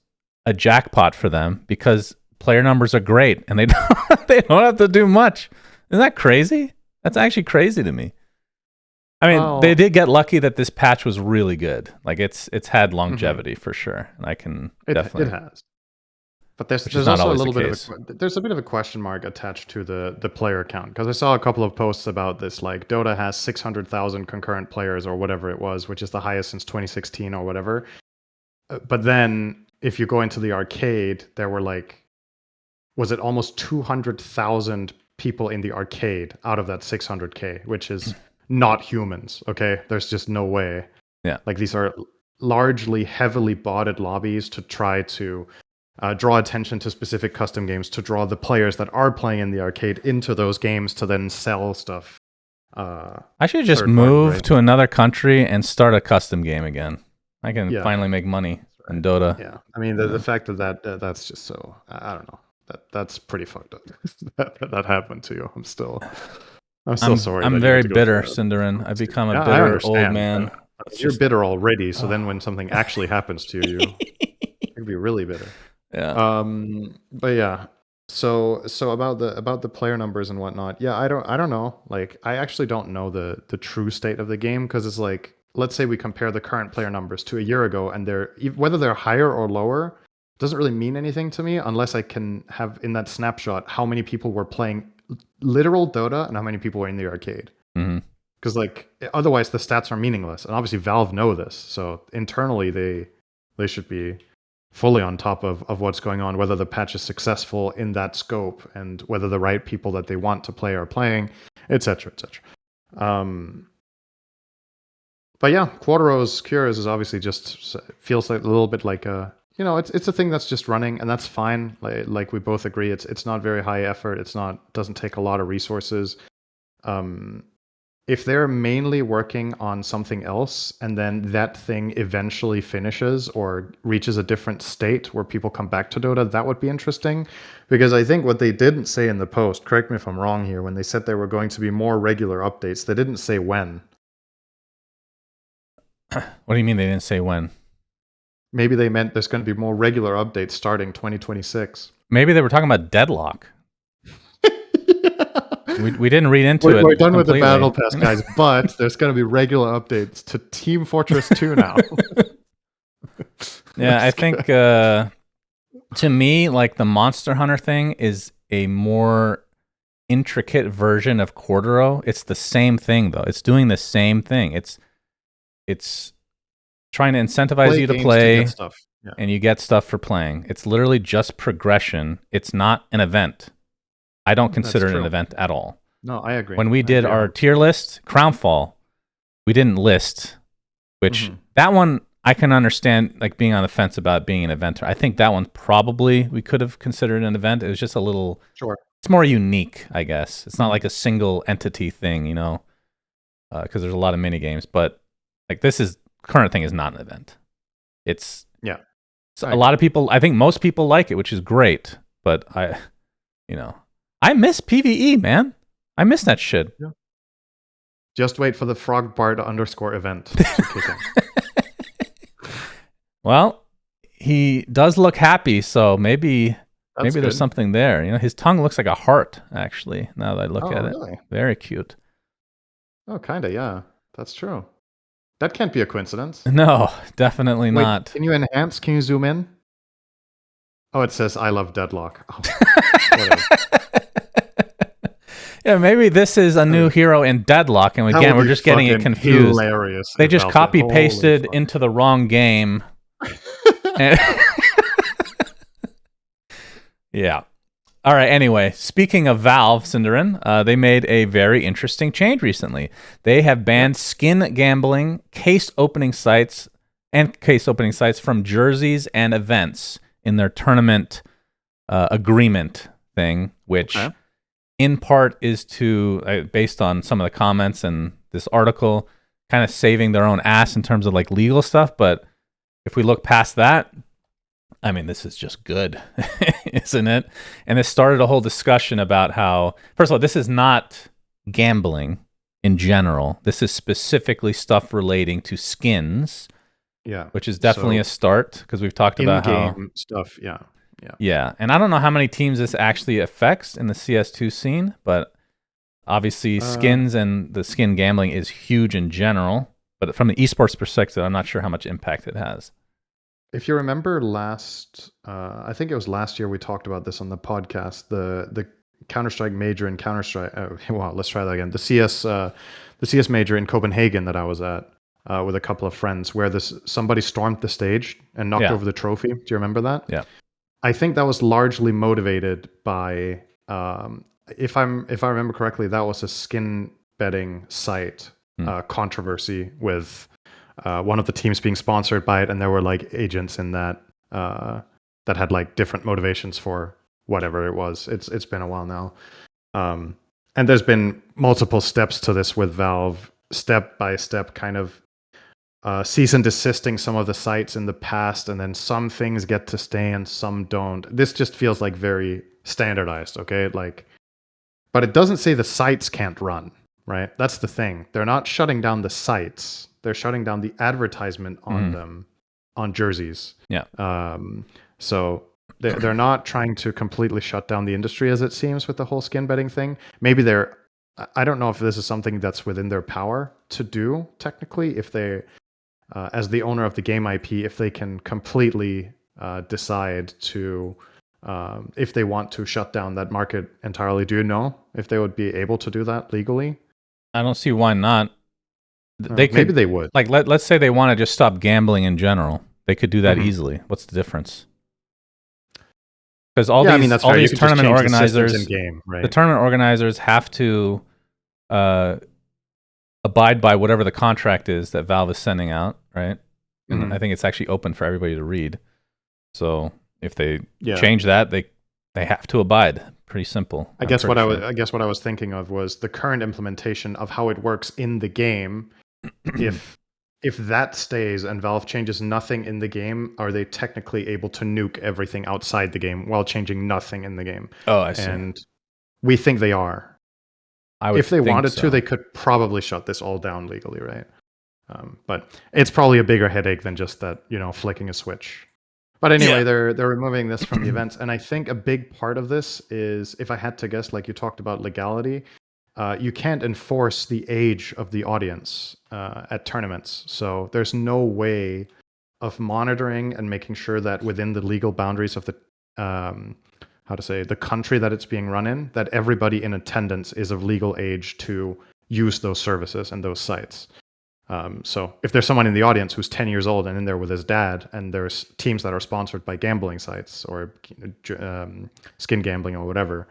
a jackpot for them because player numbers are great and they don't have to do much. Isn't that crazy? That's actually crazy to me. I mean, they did get lucky that this patch was really good. Like it's had longevity for sure, and I can definitely it has. But there's also a little bit of a question mark attached to the player count because I saw a couple of posts about this. Like Dota has 600,000 concurrent players or whatever it was, which is the highest since 2016 or whatever. But then if you go into the arcade, there were like, was it almost 200,000 people in the arcade out of that 600K, which is not humans. Okay, there's just no way. Yeah, like these are largely heavily botted lobbies to try to draw attention to specific custom games, to draw the players that are playing in the arcade into those games to then sell stuff. I should just move to another country and start a custom game again. I can finally make money in Dota. Yeah, I mean the fact that's just so I don't know. That's pretty fucked up. that happened to you. I'm still sorry. I'm very bitter, Cinderin. I've become a bitter old man. You're bitter already, so then when something actually happens to you, you'd be really bitter. Yeah. But yeah. So about the player numbers and whatnot. Yeah, I don't know. Like I actually don't know the true state of the game because it's like, let's say we compare the current player numbers to a year ago, and whether they're higher or lower doesn't really mean anything to me unless I can have in that snapshot how many people were playing literal Dota and how many people were in the arcade. Because like otherwise the stats are meaningless, and obviously Valve know this, so internally they should be fully on top of what's going on, whether the patch is successful in that scope and whether the right people that they want to play are playing, etc. But yeah, Quartero's Curios is obviously just feels like a little bit like a, it's a thing that's just running, and that's fine. Like we both agree, it's not very high effort. Doesn't take a lot of resources. If they're mainly working on something else and then that thing eventually finishes or reaches a different state where people come back to Dota, that would be interesting. Because I think what they didn't say in the post, correct me if I'm wrong here, when they said there were going to be more regular updates, they didn't say when. What do you mean they didn't say when? Maybe they meant there's going to be more regular updates starting 2026. Maybe they were talking about Deadlock. We didn't read into it. We're done with the Battle Pass, guys, but there's going to be regular updates to Team Fortress 2 now. Yeah, I think to me, like the Monster Hunter thing is a more intricate version of Quartero. It's the same thing, though. It's doing the same thing. It's trying to incentivize you to play, and you get stuff for playing. It's literally just progression. It's not an event. I don't consider it an event at all. No, I agree. When we did our tier list, Crownfall, we didn't list, which that one I can understand, like being on the fence about being an event. I think that one probably we could have considered an event. It was just a little, it's more unique, I guess. It's not like a single entity thing, because there's a lot of mini games. But like current thing is not an event. It's a lot of people. I think most people like it, which is great. But I miss PvE, man. I miss that shit. Yeah. Just wait for the Frogbard _ event to kick in. Well, he does look happy, so maybe there's something there. His tongue looks like a heart, actually, now that I look at it. Really? Very cute. Oh, kind of, yeah. That's true. That can't be a coincidence. No, definitely not. Can you enhance? Can you zoom in? Oh, it says I love Deadlock. Oh, whatever. Yeah, maybe this is a new hero in Deadlock, and again, we're just getting it confused. Hilarious. They just copy-pasted into the wrong game. Yeah. All right, anyway, speaking of Valve, Cinderin, they made a very interesting change recently. They have banned skin gambling, case opening sites from jerseys and events in their tournament agreement thing, which in part is to, based on some of the comments and this article, kind of saving their own ass in terms of like legal stuff. But if we look past that, I mean, this is just good, isn't it? And it started a whole discussion about how, first of all, this is not gambling in general. This is specifically stuff relating to skins, which is definitely a start because we've talked about how stuff, yeah. And I don't know how many teams this actually affects in the CS2 scene, but obviously skins and the skin gambling is huge in general. But from the esports perspective, I'm not sure how much impact it has. If you remember I think it was last year, we talked about this on the podcast, the Counter-Strike major in Counter-Strike. Well, let's try that again. The CS major in Copenhagen that I was at with a couple of friends, where somebody stormed the stage and knocked over the trophy. Do you remember that? Yeah. I think that was largely motivated by, if I remember correctly, that was a skin betting site controversy with one of the teams being sponsored by it, and there were like agents in that that had like different motivations for whatever it was. It's been a while now, and there's been multiple steps to this with Valve, step by step, kind of cease and desisting some of the sites in the past, and then some things get to stay and some don't. This just feels like very standardized, okay? Like, but it doesn't say the sites can't run, right? That's the thing. They're not shutting down the sites. They're shutting down the advertisement on them, on jerseys. Yeah. So they're not trying to completely shut down the industry, as it seems, with the whole skin betting thing. Maybe I don't know if this is something that's within their power to do technically, if they, as the owner of the game IP, if they can completely decide to, if they want to shut down that market entirely. Do you know if they would be able to do that legally? I don't see why not. Maybe they would. Like, let's say they want to just stop gambling in general. They could do that easily. What's the difference? Because all these tournament organizers, the tournament organizers have to abide by whatever the contract is that Valve is sending out, right? And I think it's actually open for everybody to read. So if they change that, they have to abide. Pretty simple. I guess what I was thinking of was the current implementation of how it works in the game. If that stays and Valve changes nothing in the game, are they technically able to nuke everything outside the game while changing nothing in the game? Oh, I see. And we think they are. If they wanted to, they could probably shut this all down legally, right? But it's probably a bigger headache than just that, flicking a switch. But anyway, they're removing this from the events. And I think a big part of this is, if I had to guess, like you talked about legality, you can't enforce the age of the audience at tournaments. So there's no way of monitoring and making sure that within the legal boundaries of the, the country that it's being run in, that everybody in attendance is of legal age to use those services and those sites. So if there's someone in the audience who's 10 years old and in there with his dad, and there's teams that are sponsored by gambling sites or skin gambling or whatever,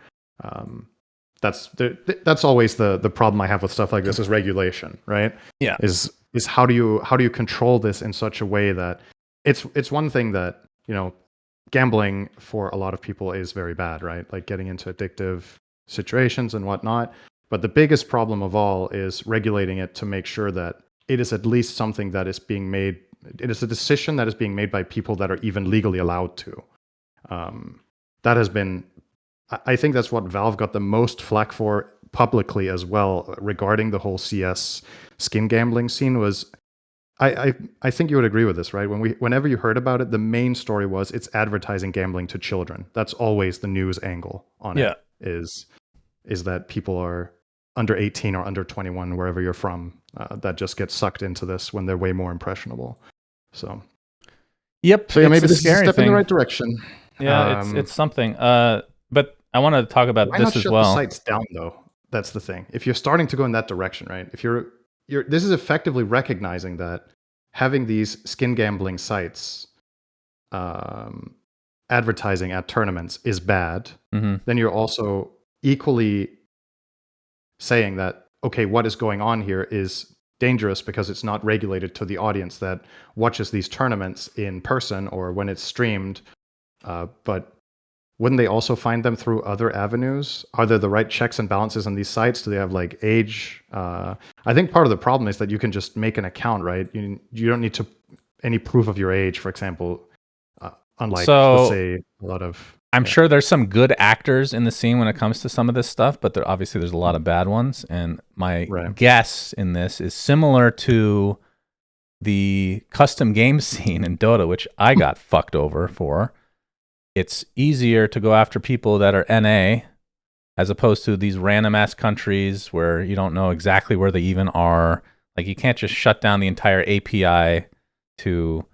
that's always the problem I have with stuff like this, is regulation, right? Yeah. Is how do you control this in such a way that it's one thing that, gambling for a lot of people is very bad, right? Like getting into addictive situations and whatnot. But the biggest problem of all is regulating it to make sure that it is at least something that is being made. It is a decision that is being made by people that are even legally allowed to. That has been, I think that's what Valve got the most flack for publicly as well, regarding the whole CS skin gambling scene. Was I think you would agree with this, right? Whenever you heard about it, the main story was it's advertising gambling to children. That's always the news angle on it. Is that people are under 18 or under 21, wherever you're from, that just get sucked into this when they're way more impressionable. So, so maybe this is a step in the right direction. Yeah, it's something. But I want to talk about this as well. Why not shut the sites down, though? That's the thing. If you're starting to go in that direction, right? If you're this is effectively recognizing that having these skin gambling sites advertising at tournaments is bad. Then you're also equally saying that, okay, what is going on here is dangerous because it's not regulated to the audience that watches these tournaments in person or when it's streamed. But wouldn't they also find them through other avenues? Are there the right checks and balances on these sites? Do they have like age? I think part of the problem is that you can just make an account, right? You don't need to any proof of your age, for example, unlike, So- let's say, a lot of... I'm sure there's some good actors in the scene when it comes to some of this stuff, but obviously there's a lot of bad ones. And my guess in this is similar to the custom game scene in Dota, which I got fucked over for. It's easier to go after people that are NA as opposed to these random ass countries where you don't know exactly where they even are. Like, you can't just shut down the entire API to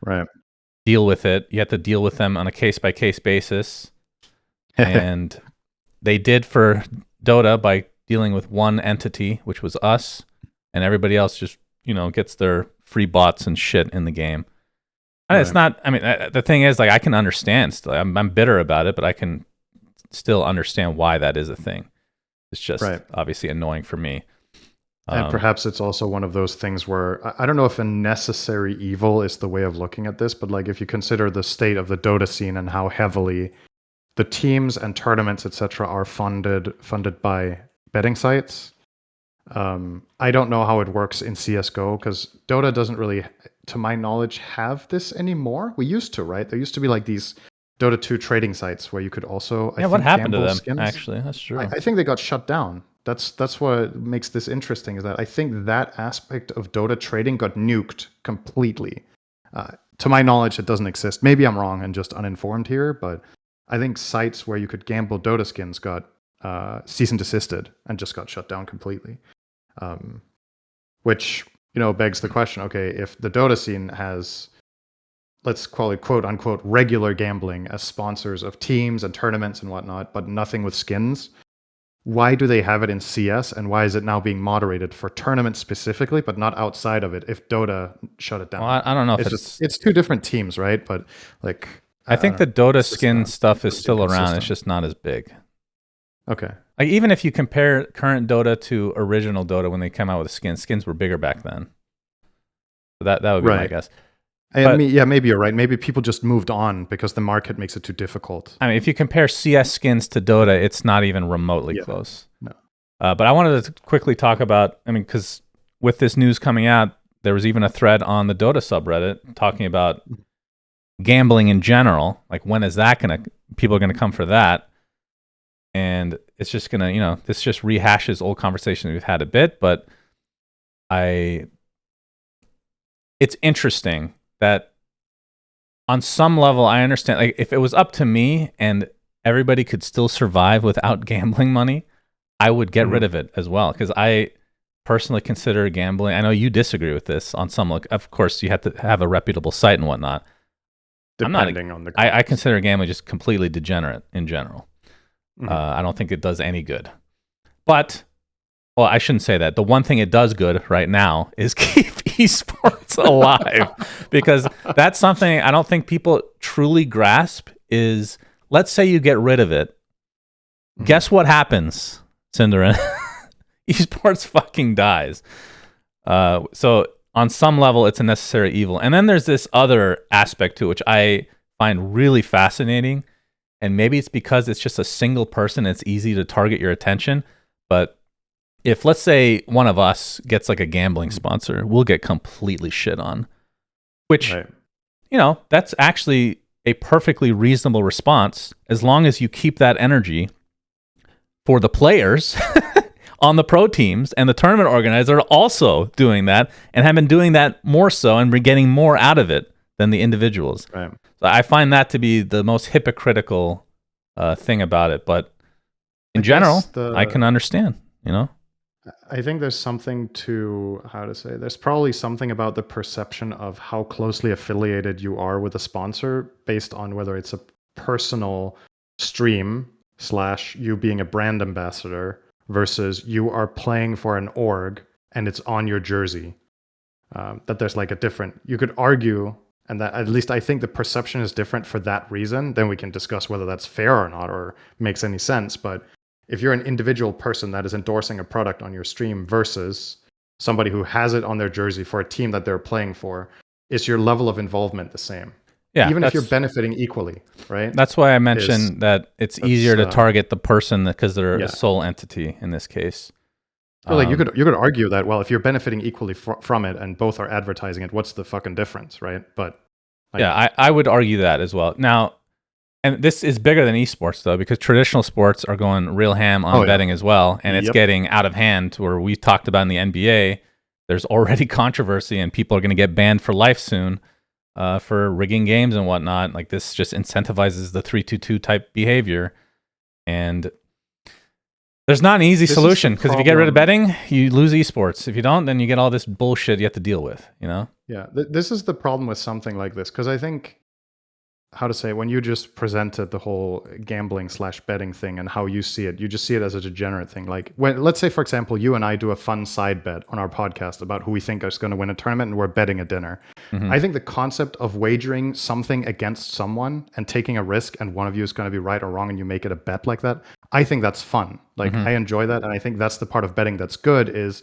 deal with it. You have to deal with them on a case by case basis. And they did for Dota by dealing with one entity, which was us, and everybody else just, gets their free bots and shit in the game. And it's not, the thing is, like, I can understand still. I'm bitter about it, but I can still understand why that is a thing. It's just obviously annoying for me. And perhaps it's also one of those things where, I don't know if a necessary evil is the way of looking at this, but like, if you consider the state of the Dota scene and how heavily the teams and tournaments, etc., are funded by betting sites. I don't know how it works in CSGO because Dota doesn't really, to my knowledge, have this anymore. We used to, right? There used to be like these Dota 2 trading sites where you could also, what happened to them? skins. Actually, that's true. I think they got shut down. That's what makes this interesting, is that I think that aspect of Dota trading got nuked completely. To my knowledge, it doesn't exist. Maybe I'm wrong and just uninformed here, but I think sites where you could gamble Dota skins got cease and desisted and just got shut down completely. Which, begs the question, okay, if the Dota scene has, let's call it quote unquote, regular gambling as sponsors of teams and tournaments and whatnot, but nothing with skins, why do they have it in CS, and why is it now being moderated for tournaments specifically, but not outside of it if Dota shut it down? Well, I don't know if it's two different teams, right? But like, I think the Dota skin stuff is still around. It's just not as big. Okay. Like, even if you compare current Dota to original Dota when they came out with the skins were bigger back then. So that would be my guess. Maybe you're right. Maybe people just moved on because the market makes it too difficult. I mean, if you compare CS skins to Dota, it's not even remotely close. No. But I wanted to quickly talk about, because with this news coming out, there was even a thread on the Dota subreddit talking about gambling in general. Like, when is that people are going to come for that? And it's just going to, this just rehashes old conversations we've had a bit, but it's interesting that on some level, I understand, like, if it was up to me and everybody could still survive without gambling money, I would get rid of it as well. Because I personally consider gambling, I know you disagree with this on some, of course, you have to have a reputable site and whatnot. Depending on the I consider gambling just completely degenerate in general. I don't think it does any good. But, well, I shouldn't say that. The one thing it does good right now is keep esports alive, because that's something I don't think people truly grasp is, let's say you get rid of it. Guess what happens, Cinderin? Esports fucking dies. So on some level, it's a necessary evil. And then there's this other aspect to it, which I find really fascinating. And maybe it's because it's just a single person, it's easy to target your attention. But if, let's say, one of us gets like a gambling sponsor, we'll get completely shit on. Which, that's actually a perfectly reasonable response, as long as you keep that energy for the players on the pro teams, and the tournament organizer are also doing that and have been doing that more so, and we're getting more out of it than the individuals. Right. So I find that to be the most hypocritical thing about it. But in general, I can understand, I think there's something to, there's probably something about the perception of how closely affiliated you are with a sponsor based on whether it's a personal stream / you being a brand ambassador versus you are playing for an org and it's on your jersey. That there's like a different, you could argue, and that at least I think the perception is different for that reason. Then we can discuss whether that's fair or not or makes any sense. But if you're an individual person that is endorsing a product on your stream versus somebody who has it on their jersey for a team that they're playing for, is your level of involvement the same? Yeah, even if you're benefiting equally, right? That's why I mentioned that it's easier to target the person because they're a sole entity in this case. Well, like you could argue that, well, if you're benefiting equally from it and both are advertising it, what's the fucking difference, right? But like, yeah, I would argue that as well. Now, and this is bigger than esports though, because traditional sports are going real ham on betting as well, and it's getting out of hand to where we talked about in the NBA. There's already controversy, and people are going to get banned for life soon for rigging games and whatnot. Like this just incentivizes the 3-2-2 type behavior, and there's not an easy solution because if you get rid of betting, you lose esports. If you don't, then you get all this bullshit you have to deal with. You know? Yeah, this is the problem with something like this, because I think, how to say, when you just presented the whole gambling / betting thing and how you see it, you just see it as a degenerate thing. Like when, let's say, for example, you and I do a fun side bet on our podcast about who we think is going to win a tournament and we're betting a dinner. Mm-hmm. I think the concept of wagering something against someone and taking a risk and one of you is going to be right or wrong and you make it a bet like that, I think that's fun. Like I enjoy that. And I think that's the part of betting that's good, is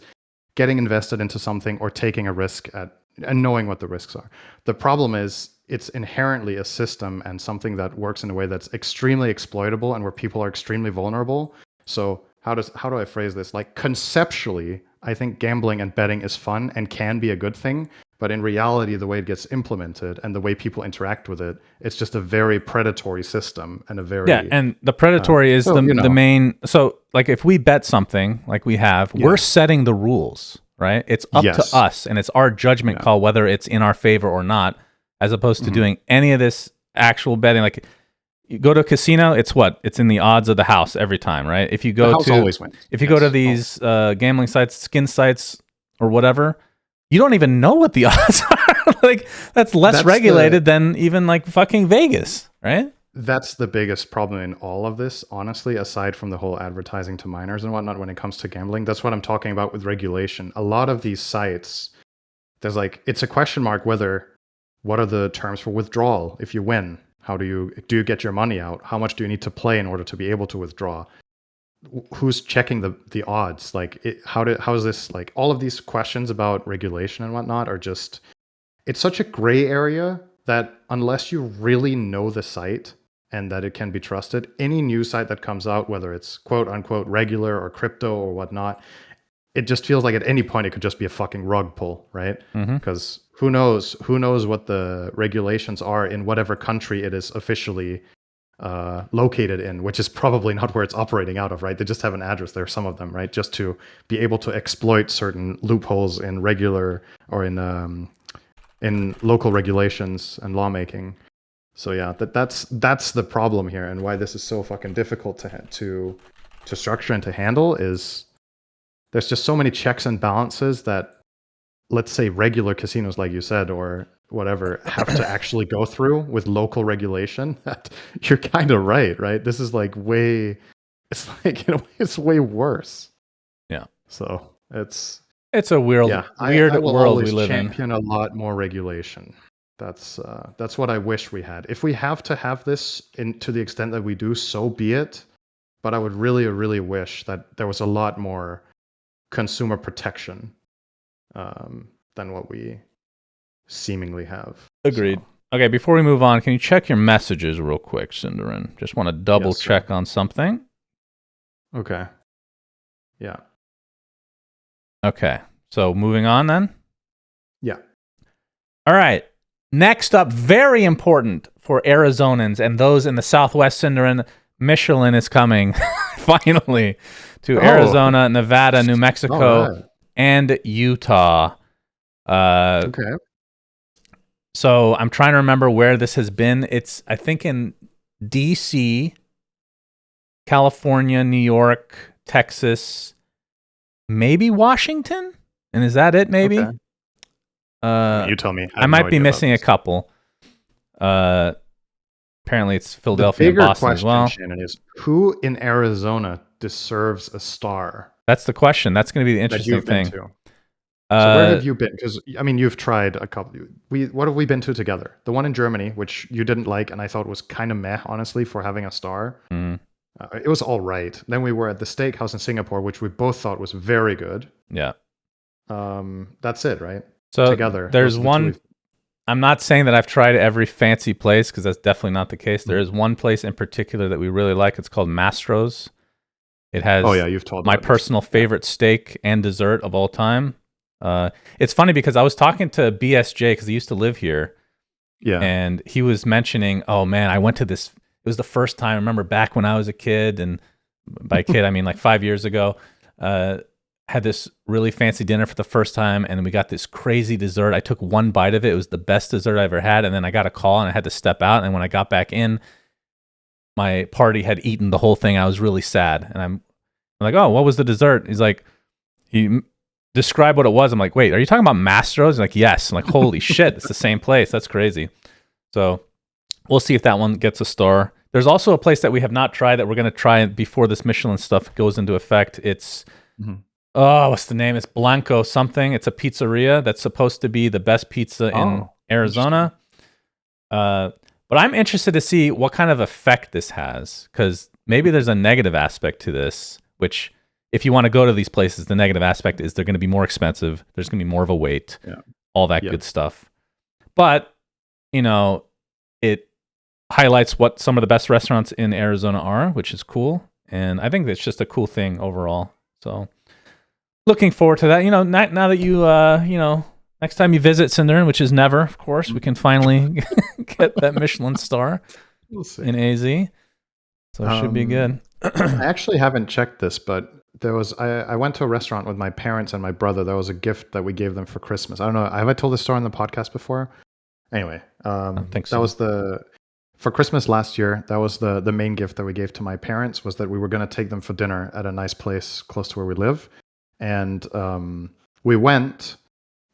getting invested into something or taking a risk and knowing what the risks are. The problem is it's inherently a system and something that works in a way that's extremely exploitable and where people are extremely vulnerable. So how do I phrase this? Like conceptually, I think gambling and betting is fun and can be a good thing. But in reality, the way it gets implemented and the way people interact with it, it's just a very predatory system and a very... Yeah, and the predatory is the main... So like if we bet something like we have, we're setting the rules, right? It's up to us, and it's our judgment call whether it's in our favor or not, as opposed to doing any of this actual betting. Like you go to a casino, it's what? It's in the odds of the house every time, right? If you go the house always wins. If you go to these gambling sites, skin sites or whatever, you don't even know what the odds are. Like that's less regulated than even like fucking Vegas, right? That's the biggest problem in all of this, honestly, aside from the whole advertising to minors and whatnot when it comes to gambling. That's what I'm talking about with regulation. A lot of these sites, there's like, it's a question mark whether, what are the terms for withdrawal if you win? How do you get your money out? How much do you need to play in order to be able to withdraw? Who's checking the odds? Like, how is this, like, all of these questions about regulation and whatnot are just, it's such a gray area that unless you really know the site and that it can be trusted, any news site that comes out, whether it's quote unquote regular or crypto or whatnot, it just feels like at any point it could just be a fucking rug pull, right? Because who knows what the regulations are in whatever country it is officially located in, which is probably not where it's operating out of, right? They just have an address there, some of them, right? Just to be able to exploit certain loopholes in regular or in local regulations and lawmaking. So yeah, that's the problem here, and why this is so fucking difficult to structure and to handle is there's just so many checks and balances that, let's say, regular casinos, like you said, or whatever, have to actually go through with local regulation. That you're kind of right? This is like it's like, in a way, it's way worse. Yeah. So it's a weird world we live in. Champion a lot more regulation. That's what I wish we had. If we have to have this to the extent that we do, so be it. But I would really, really wish that there was a lot more consumer protection than what we seemingly have. Agreed. So. Okay, before we move on, can you check your messages real quick, Cinderin? Just want to double check on something. Okay. Yeah. Okay, so moving on then? Yeah. All right. Next up, very important for Arizonans and those in the Southwest, Cinderin, Michelin is coming finally to Arizona, Nevada, New Mexico, and Utah. Okay. So I'm trying to remember where this has been. It's, I think, in DC, California, New York, Texas, maybe Washington? And is that it, maybe? Okay. You tell me. I might be missing a couple. Apparently it's Philadelphia and Boston as well. The bigger question, Shannon, is who in Arizona deserves a star? That's the question. That's going to be the interesting thing. So where have you been? Because, I mean, you've tried a couple. What have we been to together? The one in Germany, which you didn't like, and I thought was kind of meh, honestly, for having a star. It was all right. Then we were at the steakhouse in Singapore, which we both thought was very good. Yeah. That's it, right? So together, there's one. I'm not saying that I've tried every fancy place, because that's definitely not the case. There is one place in particular that we really like. It's called Mastro's. It has you've told my about this. personal favorite steak and dessert of all time. It's funny because I was talking to BSJ because he used to live here. Yeah. And he was mentioning, oh man, I went to this. It was the first time I remember back when I was a kid. And by kid, I mean like 5 years ago. Had this really fancy dinner for the first time. And we got this crazy dessert. I took one bite of it. It was the best dessert I ever had. And then I got a call and I had to step out. And when I got back in, my party had eaten the whole thing. I was really sad. And I'm like, oh, what was the dessert? He's like, describe what it was. I'm like, wait, are you talking about Mastro's? He's like, yes. I'm like, holy shit, it's the same place. That's crazy. So we'll see if that one gets a star. There's also a place that we have not tried that we're going to try before this Michelin stuff goes into effect. It's, what's the name? It's Blanco something. It's a pizzeria that's supposed to be the best pizza in Arizona. But I'm interested to see what kind of effect this has, because maybe there's a negative aspect to this, which if you want to go to these places, the negative aspect is they're going to be more expensive. There's going to be more of a wait, all that good stuff. But, it highlights what some of the best restaurants in Arizona are, which is cool. And I think that's just a cool thing overall. So looking forward to that. Now that you, next time you visit Cinderin, which is never, of course, we can finally get that Michelin star in AZ. So it should be good. I actually haven't checked this, but I went to a restaurant with my parents and my brother. There was a gift that we gave them for Christmas. I don't know. Have I told this story on the podcast before? Anyway, I think so. That was for Christmas last year. That was the main gift that we gave to my parents, was that we were going to take them for dinner at a nice place close to where we live. And we went,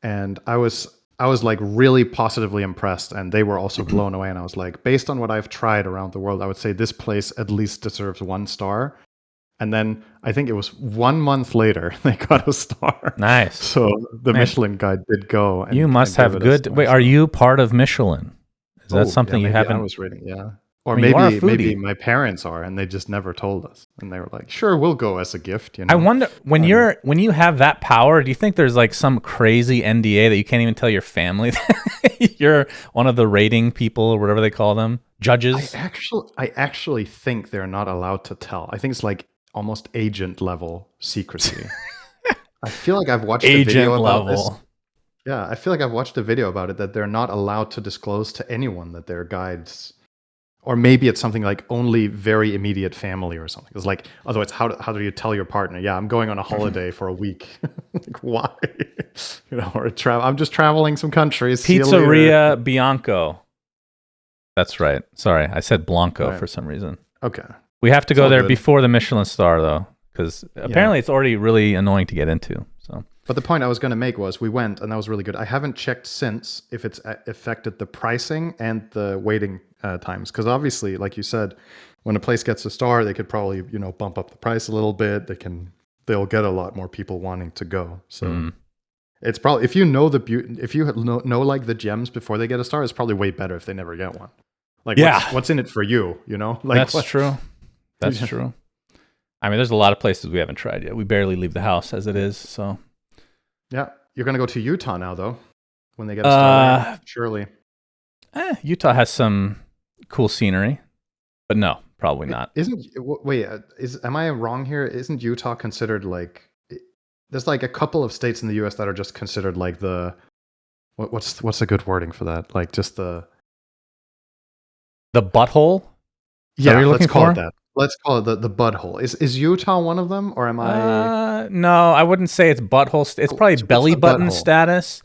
and I was like really positively impressed, and they were also blown away. And I was like, based on what I've tried around the world, I would say this place at least deserves 1 star. And then I think it was 1 month later they got a star. Nice. So the Michelin guide did go. And, you must have good. Wait, are you part of Michelin? Is that something you haven't? I was reading. Yeah. Or maybe my parents are, and they just never told us. And they were like, "Sure, we'll go as a gift." I wonder when you have that power. Do you think there's like some crazy NDA that you can't even tell your family that you're one of the rating people or whatever they call them, judges? I actually think they're not allowed to tell. I think it's like almost agent level secrecy. I feel like I've watched a video about this. Yeah, I feel like I've watched a video about it that they're not allowed to disclose to anyone that they're guides. Or maybe it's something like only very immediate family or something. It's like, otherwise, how do you tell your partner? Yeah, I'm going on a holiday for a week. Like, why? Or I'm just traveling some countries. Pizzeria Bianco. That's right. Sorry, I said Blanco for some reason. Okay. We have to go there before the Michelin star, though, because apparently it's already really annoying to get into. So. But the point I was going to make was we went, and that was really good. I haven't checked since if it's affected the pricing and the waiting times, because obviously, like you said, when a place gets a star, they could probably bump up the price a little bit. They'll get a lot more people wanting to go. So it's probably, if you know the beauty, if you know like the gems before they get a star, it's probably way better if they never get one. Like what's in it for you? Like that's true. That's true. I mean, there's a lot of places we haven't tried yet. We barely leave the house as it is. So. Yeah, you're gonna go to Utah now, though. When they get a star, there, surely. Utah has some cool scenery, but no, probably not. Am I wrong here? Isn't Utah considered like? There's like a couple of states in the U.S. that are just considered like the. What's a good wording for that? Like just the butthole. Yeah, let's call it that. Let's call it the butthole. Is Utah one of them, or am I? No, I wouldn't say it's butthole. It's probably belly button status.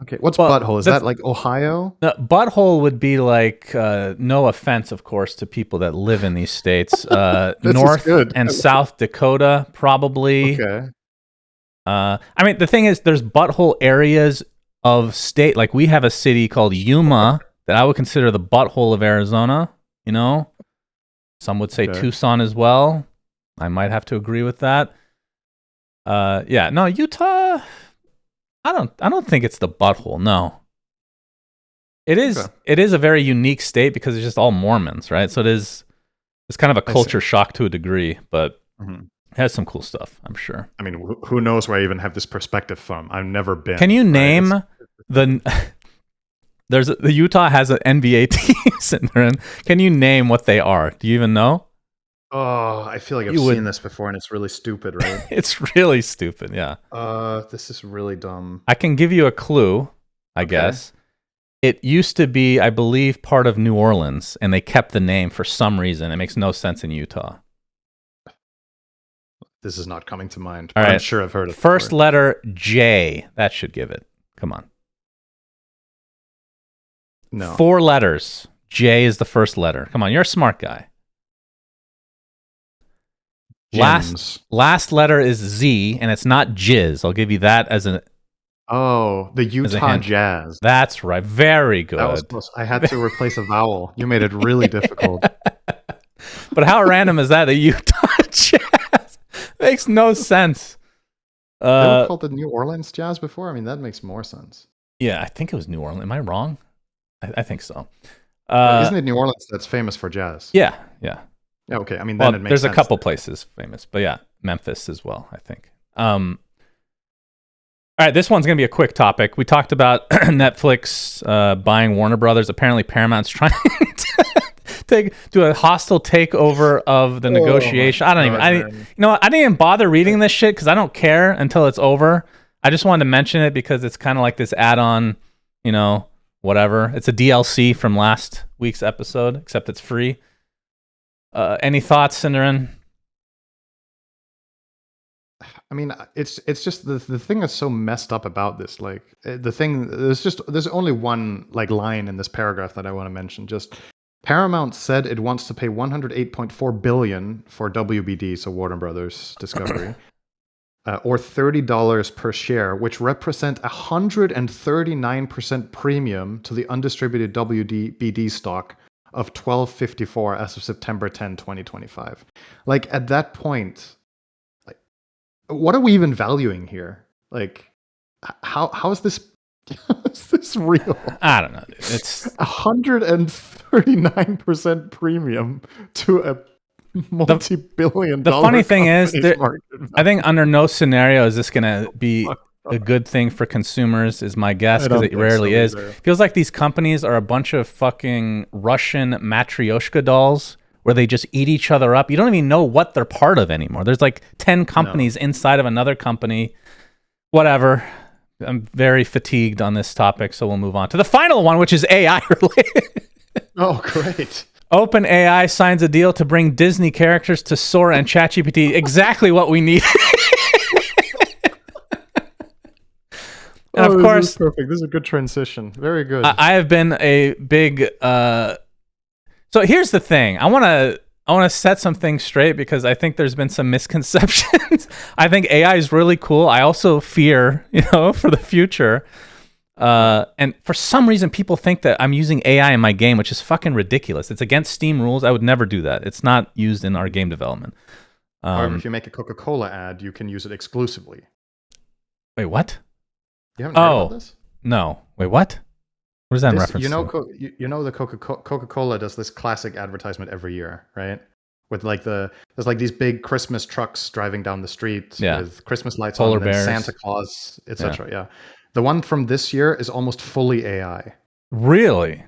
Okay, what's butthole? Is that like Ohio? The butthole would be like, no offense, of course, to people that live in these states. North and South Dakota, probably. Okay. I mean, the thing is, there's butthole areas of state. Like we have a city called Yuma that I would consider the butthole of Arizona. Some would say Tucson as well. I might have to agree with that. Utah. I don't think it's the butthole. No, it is. Okay. It is a very unique state because it's just all Mormons, right? So it's kind of a culture shock to a degree, but it has some cool stuff, I'm sure. I mean, who knows where I even have this perspective from? I've never been. Can you name the Utah has an NBA team sitting there. Can you name what they are? Do you even know? Oh, I feel like I've You would. seen this before, and it's really stupid, right? It's really stupid. Yeah. This is really dumb. I can give you a clue, I guess. It used to be, I believe, part of New Orleans, and they kept the name for some reason. It makes no sense in Utah. This is not coming to mind, All but right. I'm sure I've heard it First before. letter J. That should give it. Come on. No. 4 letters. J is the first letter. Come on, you're a smart guy. Gems. Last letter is Z, and it's not jizz. I'll give you that as an. Oh, the Utah hint. Jazz. That's right. Very good. That was close. I had to replace a vowel. You made it really difficult. But how random is that? The Utah Jazz makes no sense. They were called the New Orleans Jazz before? I mean, that makes more sense. Yeah, I think it was New Orleans. Am I wrong? I think so. Isn't it New Orleans that's famous for jazz? Yeah. Yeah, okay. I mean, then it makes there's sense. a couple places famous, but yeah, Memphis as well, I think. All right, this one's going to be a quick topic. We talked about Netflix buying Warner Brothers. Apparently, Paramount's trying to do a hostile takeover of the negotiation. I didn't even bother reading this shit because I don't care until it's over. I just wanted to mention it because it's kind of like this add-on, whatever. It's a DLC from last week's episode, except it's free. Any thoughts, Cinderin? I mean, it's just the thing that's so messed up about this. Like there's only one like line in this paragraph that I want to mention. Just Paramount said it wants to pay $108.4 billion for WBD, so Warner Brothers Discovery, or $30 per share, which represent 139% premium to the undistributed WBD stock of $12.54 as of September 10, 2025. Like at that point, like what are we even valuing here? Like how is this is this real? I don't know, dude. It's 139% premium to a multi-billion the dollar funny thing is market. I think under no scenario is this going to be a good thing for consumers, is my guess, because it rarely is. Feels like these companies are a bunch of fucking Russian matryoshka dolls where they just eat each other up. You don't even know what they're part of anymore. There's like 10 companies inside of another company. Whatever. I'm very fatigued on this topic, so we'll move on to the final one, which is AI related. Oh, great. OpenAI signs a deal to bring Disney characters to Sora and ChatGPT. Exactly what we need. And of course, this is perfect. This is a good transition. Very good. I have been a big. So here's the thing. I want to set some things straight because I think there's been some misconceptions. I think AI is really cool. I also fear, for the future. And for some reason, people think that I'm using AI in my game, which is fucking ridiculous. It's against Steam rules. I would never do that. It's not used in our game development. However, if you make a Coca-Cola ad, you can use it exclusively. Wait, what? You haven't heard about this? No. Wait, what? What is that in reference to? The Coca-Cola does this classic advertisement every year, right? With like there's like these big Christmas trucks driving down the street with Christmas lights Polar on, bears. and Santa Claus, etc. Yeah. The one from this year is almost fully AI. Really?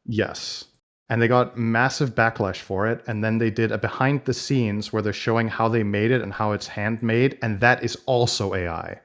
Yes. And they got massive backlash for it. And then they did a behind the scenes where they're showing how they made it and how it's handmade. And that is also AI.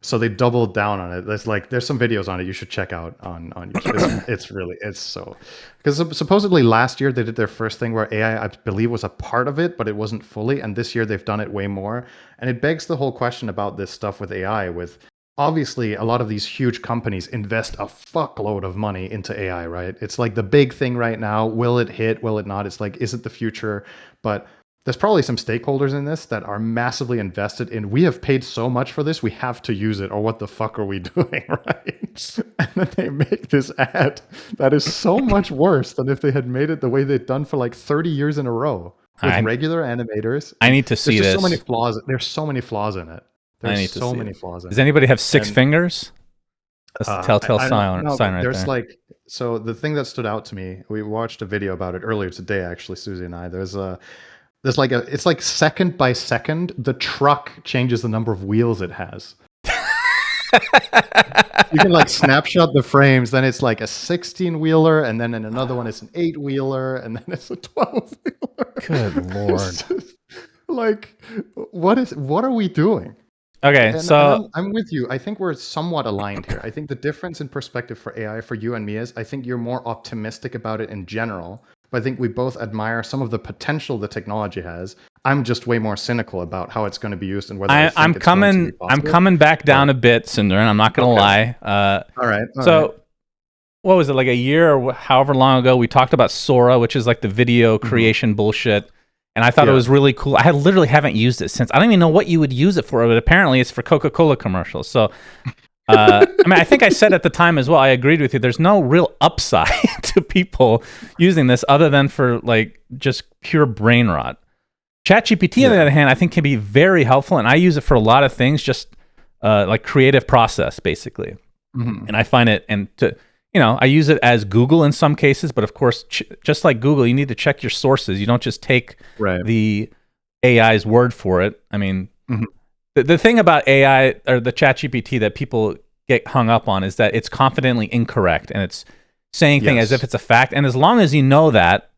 So they doubled down on it. There's some videos on it you should check out on YouTube. It's so, because supposedly last year they did their first thing where AI, I believe, was a part of it, but it wasn't fully. And this year they've done it way more. And it begs the whole question about this stuff with AI. With obviously a lot of these huge companies invest a fuckload of money into AI, right? It's like the big thing right now. Will it hit? Will it not? It's like, is it the future? But there's probably some stakeholders in this that are massively invested in, we have paid so much for this, we have to use it, or what the fuck are we doing, right? And then they make this ad that is so much worse than if they had made it the way they'd done for like 30 years in a row with regular animators. I need to see this. So many flaws. There's so many flaws in it. There's so many flaws in it. Does anybody have 6 fingers? That's the telltale sign right there's there. So the thing that stood out to me, we watched a video about it earlier today, actually, Susie and I. It's like second by second, the truck changes the number of wheels it has. You can like snapshot the frames, then it's like a 16-wheeler, and then in another one it's an 8-wheeler, and then it's a 12-wheeler. Good Lord. Like, what are we doing? Okay, And so I'm with you. I think we're somewhat aligned here. I think the difference in perspective for AI for you and me is I think you're more optimistic about it in general, but I think we both admire some of the potential the technology has. I'm just way more cynical about how it's going to be used and whether I I'm think it's going to be coming. I'm positive. coming back down a bit, Sindren. I'm not gonna lie. All right. So, what was it, like a year or however long ago? We talked about Sora, which is like the video creation bullshit, and I thought it was really cool. I literally haven't used it since. I don't even know what you would use it for, but apparently it's for Coca-Cola commercials. So, I mean, I think I said at the time as well. I agreed with you. There's no real upside to people using this other than for like just pure brain rot. ChatGPT, on the other hand, I think can be very helpful, and I use it for a lot of things, just like creative process, basically. And I find it, I use it as Google in some cases, but of course, just like Google, you need to check your sources. You don't just take the AI's word for it. I mean, the thing about AI or the ChatGPT that people get hung up on is that it's confidently incorrect, and it's saying things as if it's a fact. And as long as you know that,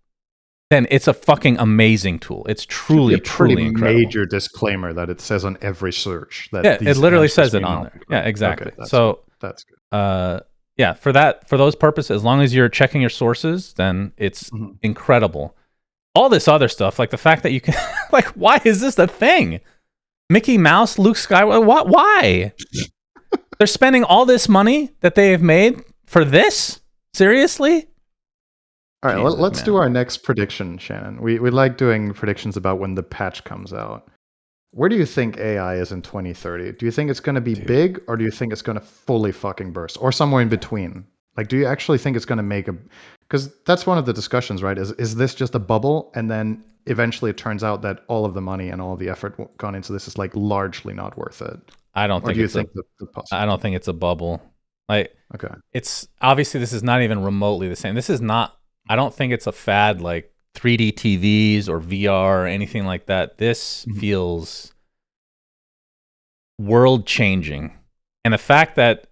then it's a fucking amazing tool. It's truly incredible. Major disclaimer that it says on every search. That it literally says it on there. Yeah, exactly. Okay, that's good. For those purposes, as long as you're checking your sources, then it's incredible. All this other stuff, like the fact that you can, like, why is this a thing? Mickey Mouse, Luke Skywalker, what? Why? They're spending all this money that they have made for this? Seriously? All right, let's do our next prediction, Shannon. We like doing predictions about when the patch comes out. Where do you think AI is in 2030? Do you think it's going to be big, or do you think it's going to fully fucking burst, or somewhere in between? Like, do you actually think it's going to make a... Because that's one of the discussions, right? Is this just a bubble, and then eventually it turns out that all of the money and all of the effort gone into this is like largely not worth it? I don't think it's a bubble. Like, it's obviously this is not even remotely the same. This is not... I don't think it's a fad like 3D TVs or VR or anything like that. This feels world changing. And the fact that,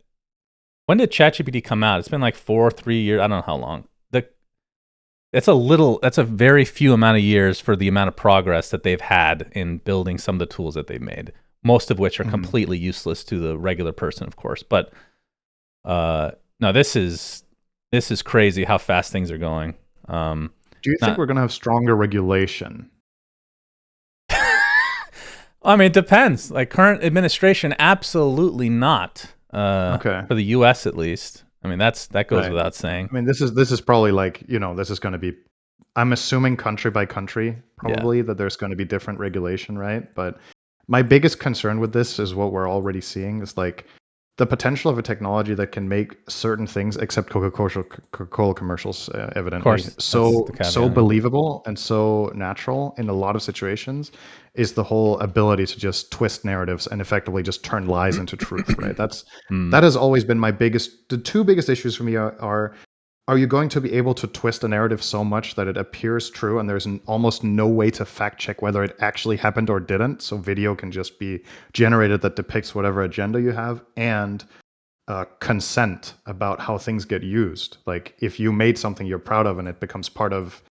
when did ChatGPT come out? It's been like 3 years. I don't know how long. That's a very few amount of years for the amount of progress that they've had in building some of the tools that they've made, most of which are completely useless to the regular person, of course. But no, this is crazy how fast things are going. Do you think we're going to have stronger regulation? I mean, it depends. Like current administration, absolutely not. For the U.S. at least. I mean, that goes without saying. I mean, this is probably like, this is going to be, I'm assuming country by country, probably, that there's going to be different regulation, right? But my biggest concern with this is what we're already seeing is like the potential of a technology that can make certain things, except Coca-Cola commercials, evidently, so believable and so natural in a lot of situations, is the whole ability to just twist narratives and effectively just turn lies into truth, right? That has always been the two biggest issues for me are you going to be able to twist a narrative so much that it appears true and there's almost no way to fact check whether it actually happened or didn't? So video can just be generated that depicts whatever agenda you have, and consent about how things get used. Like if you made something you're proud of and it becomes part of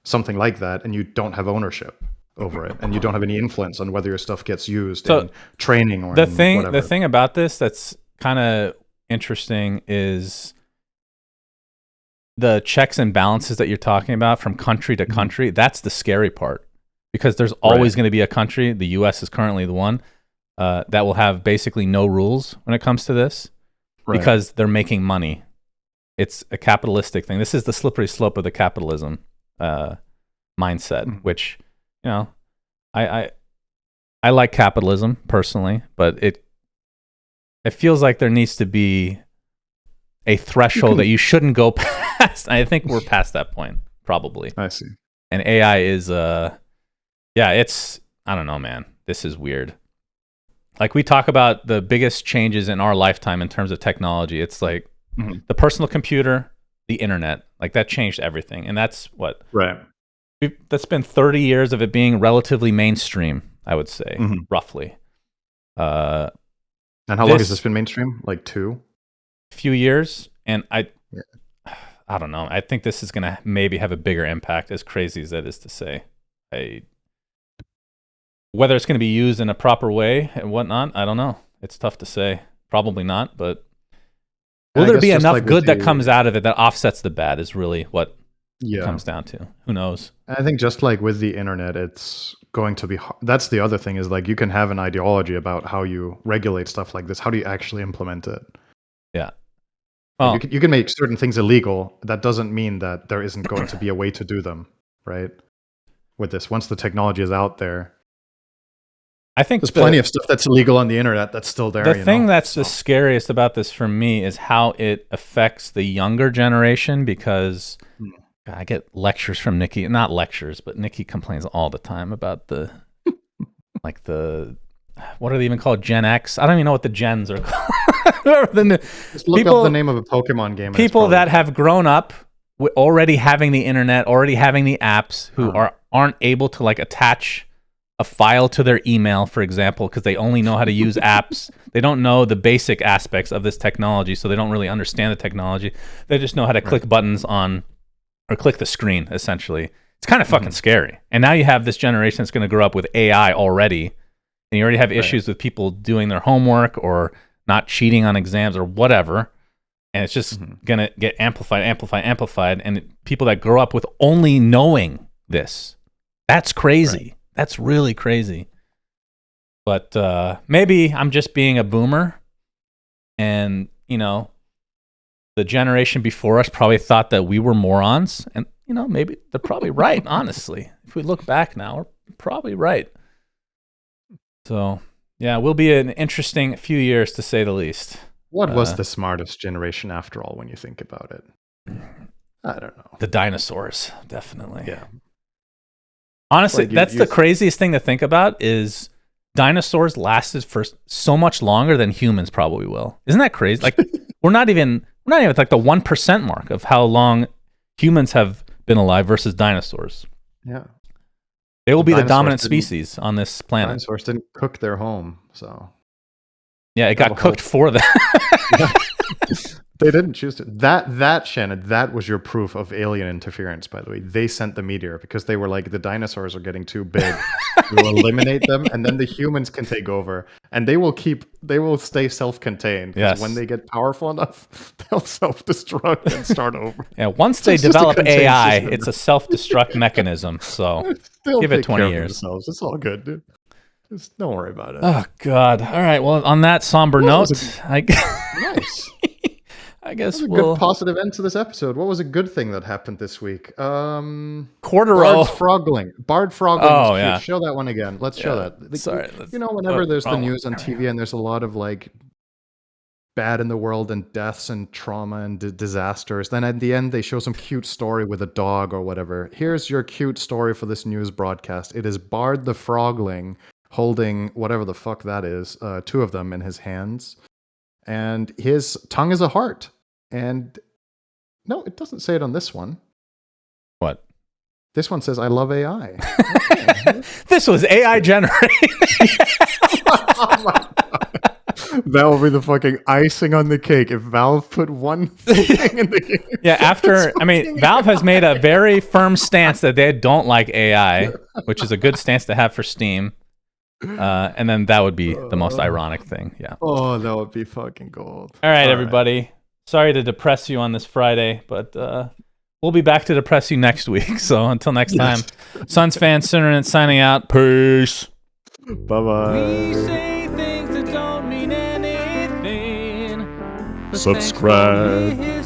something like that, and you don't have ownership over it, and you don't have any influence on whether your stuff gets used in training or whatever. The thing about this that's kind of interesting is the checks and balances that you're talking about from country to country. That's the scary part, because there's always going to be a country, the US is currently the one, that will have basically no rules when it comes to this, because they're making money. It's a capitalistic thing. This is the slippery slope of the capitalism mindset, which, I like capitalism personally, but it feels like there needs to be a threshold that you shouldn't go past. I think we're past that point, probably. I see. And AI is, it's, I don't know, man. This is weird. Like we talk about the biggest changes in our lifetime in terms of technology. It's like the personal computer, the internet, like that changed everything. And that's what? Right. That's been 30 years of it being relatively mainstream, I would say, roughly. And how long has this been mainstream? Like 2? Few years, and Yeah. I don't know. I think this is gonna maybe have a bigger impact, as crazy as that is to say. Whether it's gonna be used in a proper way and whatnot, I don't know. It's tough to say. Probably not, but will there be enough good that comes out of it that offsets the bad is really what it comes down to. Who knows? I think just like with the internet, it's going to be, that's the other thing is like you can have an ideology about how you regulate stuff like this. How do you actually implement it? Yeah. Well, you can make certain things illegal. That doesn't mean that there isn't going to be a way to do them, right? With this, once the technology is out there, I think there's plenty of stuff that's illegal on the internet that's still there. The thing that's the scariest about this for me is how it affects the younger generation, because I get lectures from Nikki, not lectures, but Nikki complains all the time about the, like what are they even called? Gen X? I don't even know what the gens are called. Just look up the name of a Pokemon game. People that have grown up already having the internet, already having the apps, who aren't able to like attach a file to their email, for example, because they only know how to use apps. They don't know the basic aspects of this technology, so they don't really understand the technology. They just know how to click buttons on, or click the screen, essentially. It's kind of fucking scary. And now you have this generation that's going to grow up with AI already, and you already have issues with people doing their homework or not cheating on exams or whatever, and it's just going to get amplified, and people that grow up with only knowing this, that's crazy. That's really crazy. But maybe I'm just being a boomer, and, the generation before us probably thought that we were morons, and, maybe they're probably right, honestly. If we look back now, we're probably right. So, yeah, it will be an interesting few years, to say the least. What was the smartest generation after all, when you think about it? I don't know. The dinosaurs, definitely. Yeah. Honestly, that's the craziest thing to think about, is dinosaurs lasted for so much longer than humans probably will. Isn't that crazy? Like we're not even at like the 1% mark of how long humans have been alive versus dinosaurs. Yeah. They will be the dominant species on this planet. Dinosaurs didn't cook their home, so. Yeah, it got cooked for them. They didn't choose to. That Shannon, that was your proof of alien interference, by the way. They sent the meteor because they were like, the dinosaurs are getting too big. We'll eliminate them, and then the humans can take over. And they will stay self-contained. Yes. When they get powerful enough, they'll self-destruct and start over. Yeah, once they develop AI, it's a self-destruct mecanism. So give it 20 years. It's all good, dude. Just don't worry about it. Oh, God. All right. Well, on that somber note, nice. I guess a good positive end to this episode. What was a good thing that happened this week? Quartero. Bard Frogling. Oh, yeah. Show that one again. Let's show that. Sorry. Whenever there's the news on TV and there's a lot of like bad in the world and deaths and trauma and disasters, then at the end they show some cute story with a dog or whatever. Here's your cute story for this news broadcast. It is Bard the Frogling holding whatever the fuck that is, 2 of them in his hands. And his tongue is a heart. And no, it doesn't say it on this one. What? This one says, I love AI. Okay. This was AI generated. Oh my God. That will be the fucking icing on the cake if Valve put one thing in the game. Yeah, Valve has made a very firm stance that they don't like AI, which is a good stance to have for Steam. And then that would be the most ironic thing. Yeah. Oh, that would be fucking gold. All right, everybody. Sorry to depress you on this Friday, but we'll be back to depress you next week. So until next time, Suns fan Cinnamon signing out. Peace. Bye-bye. We say things that don't mean anything. Subscribe.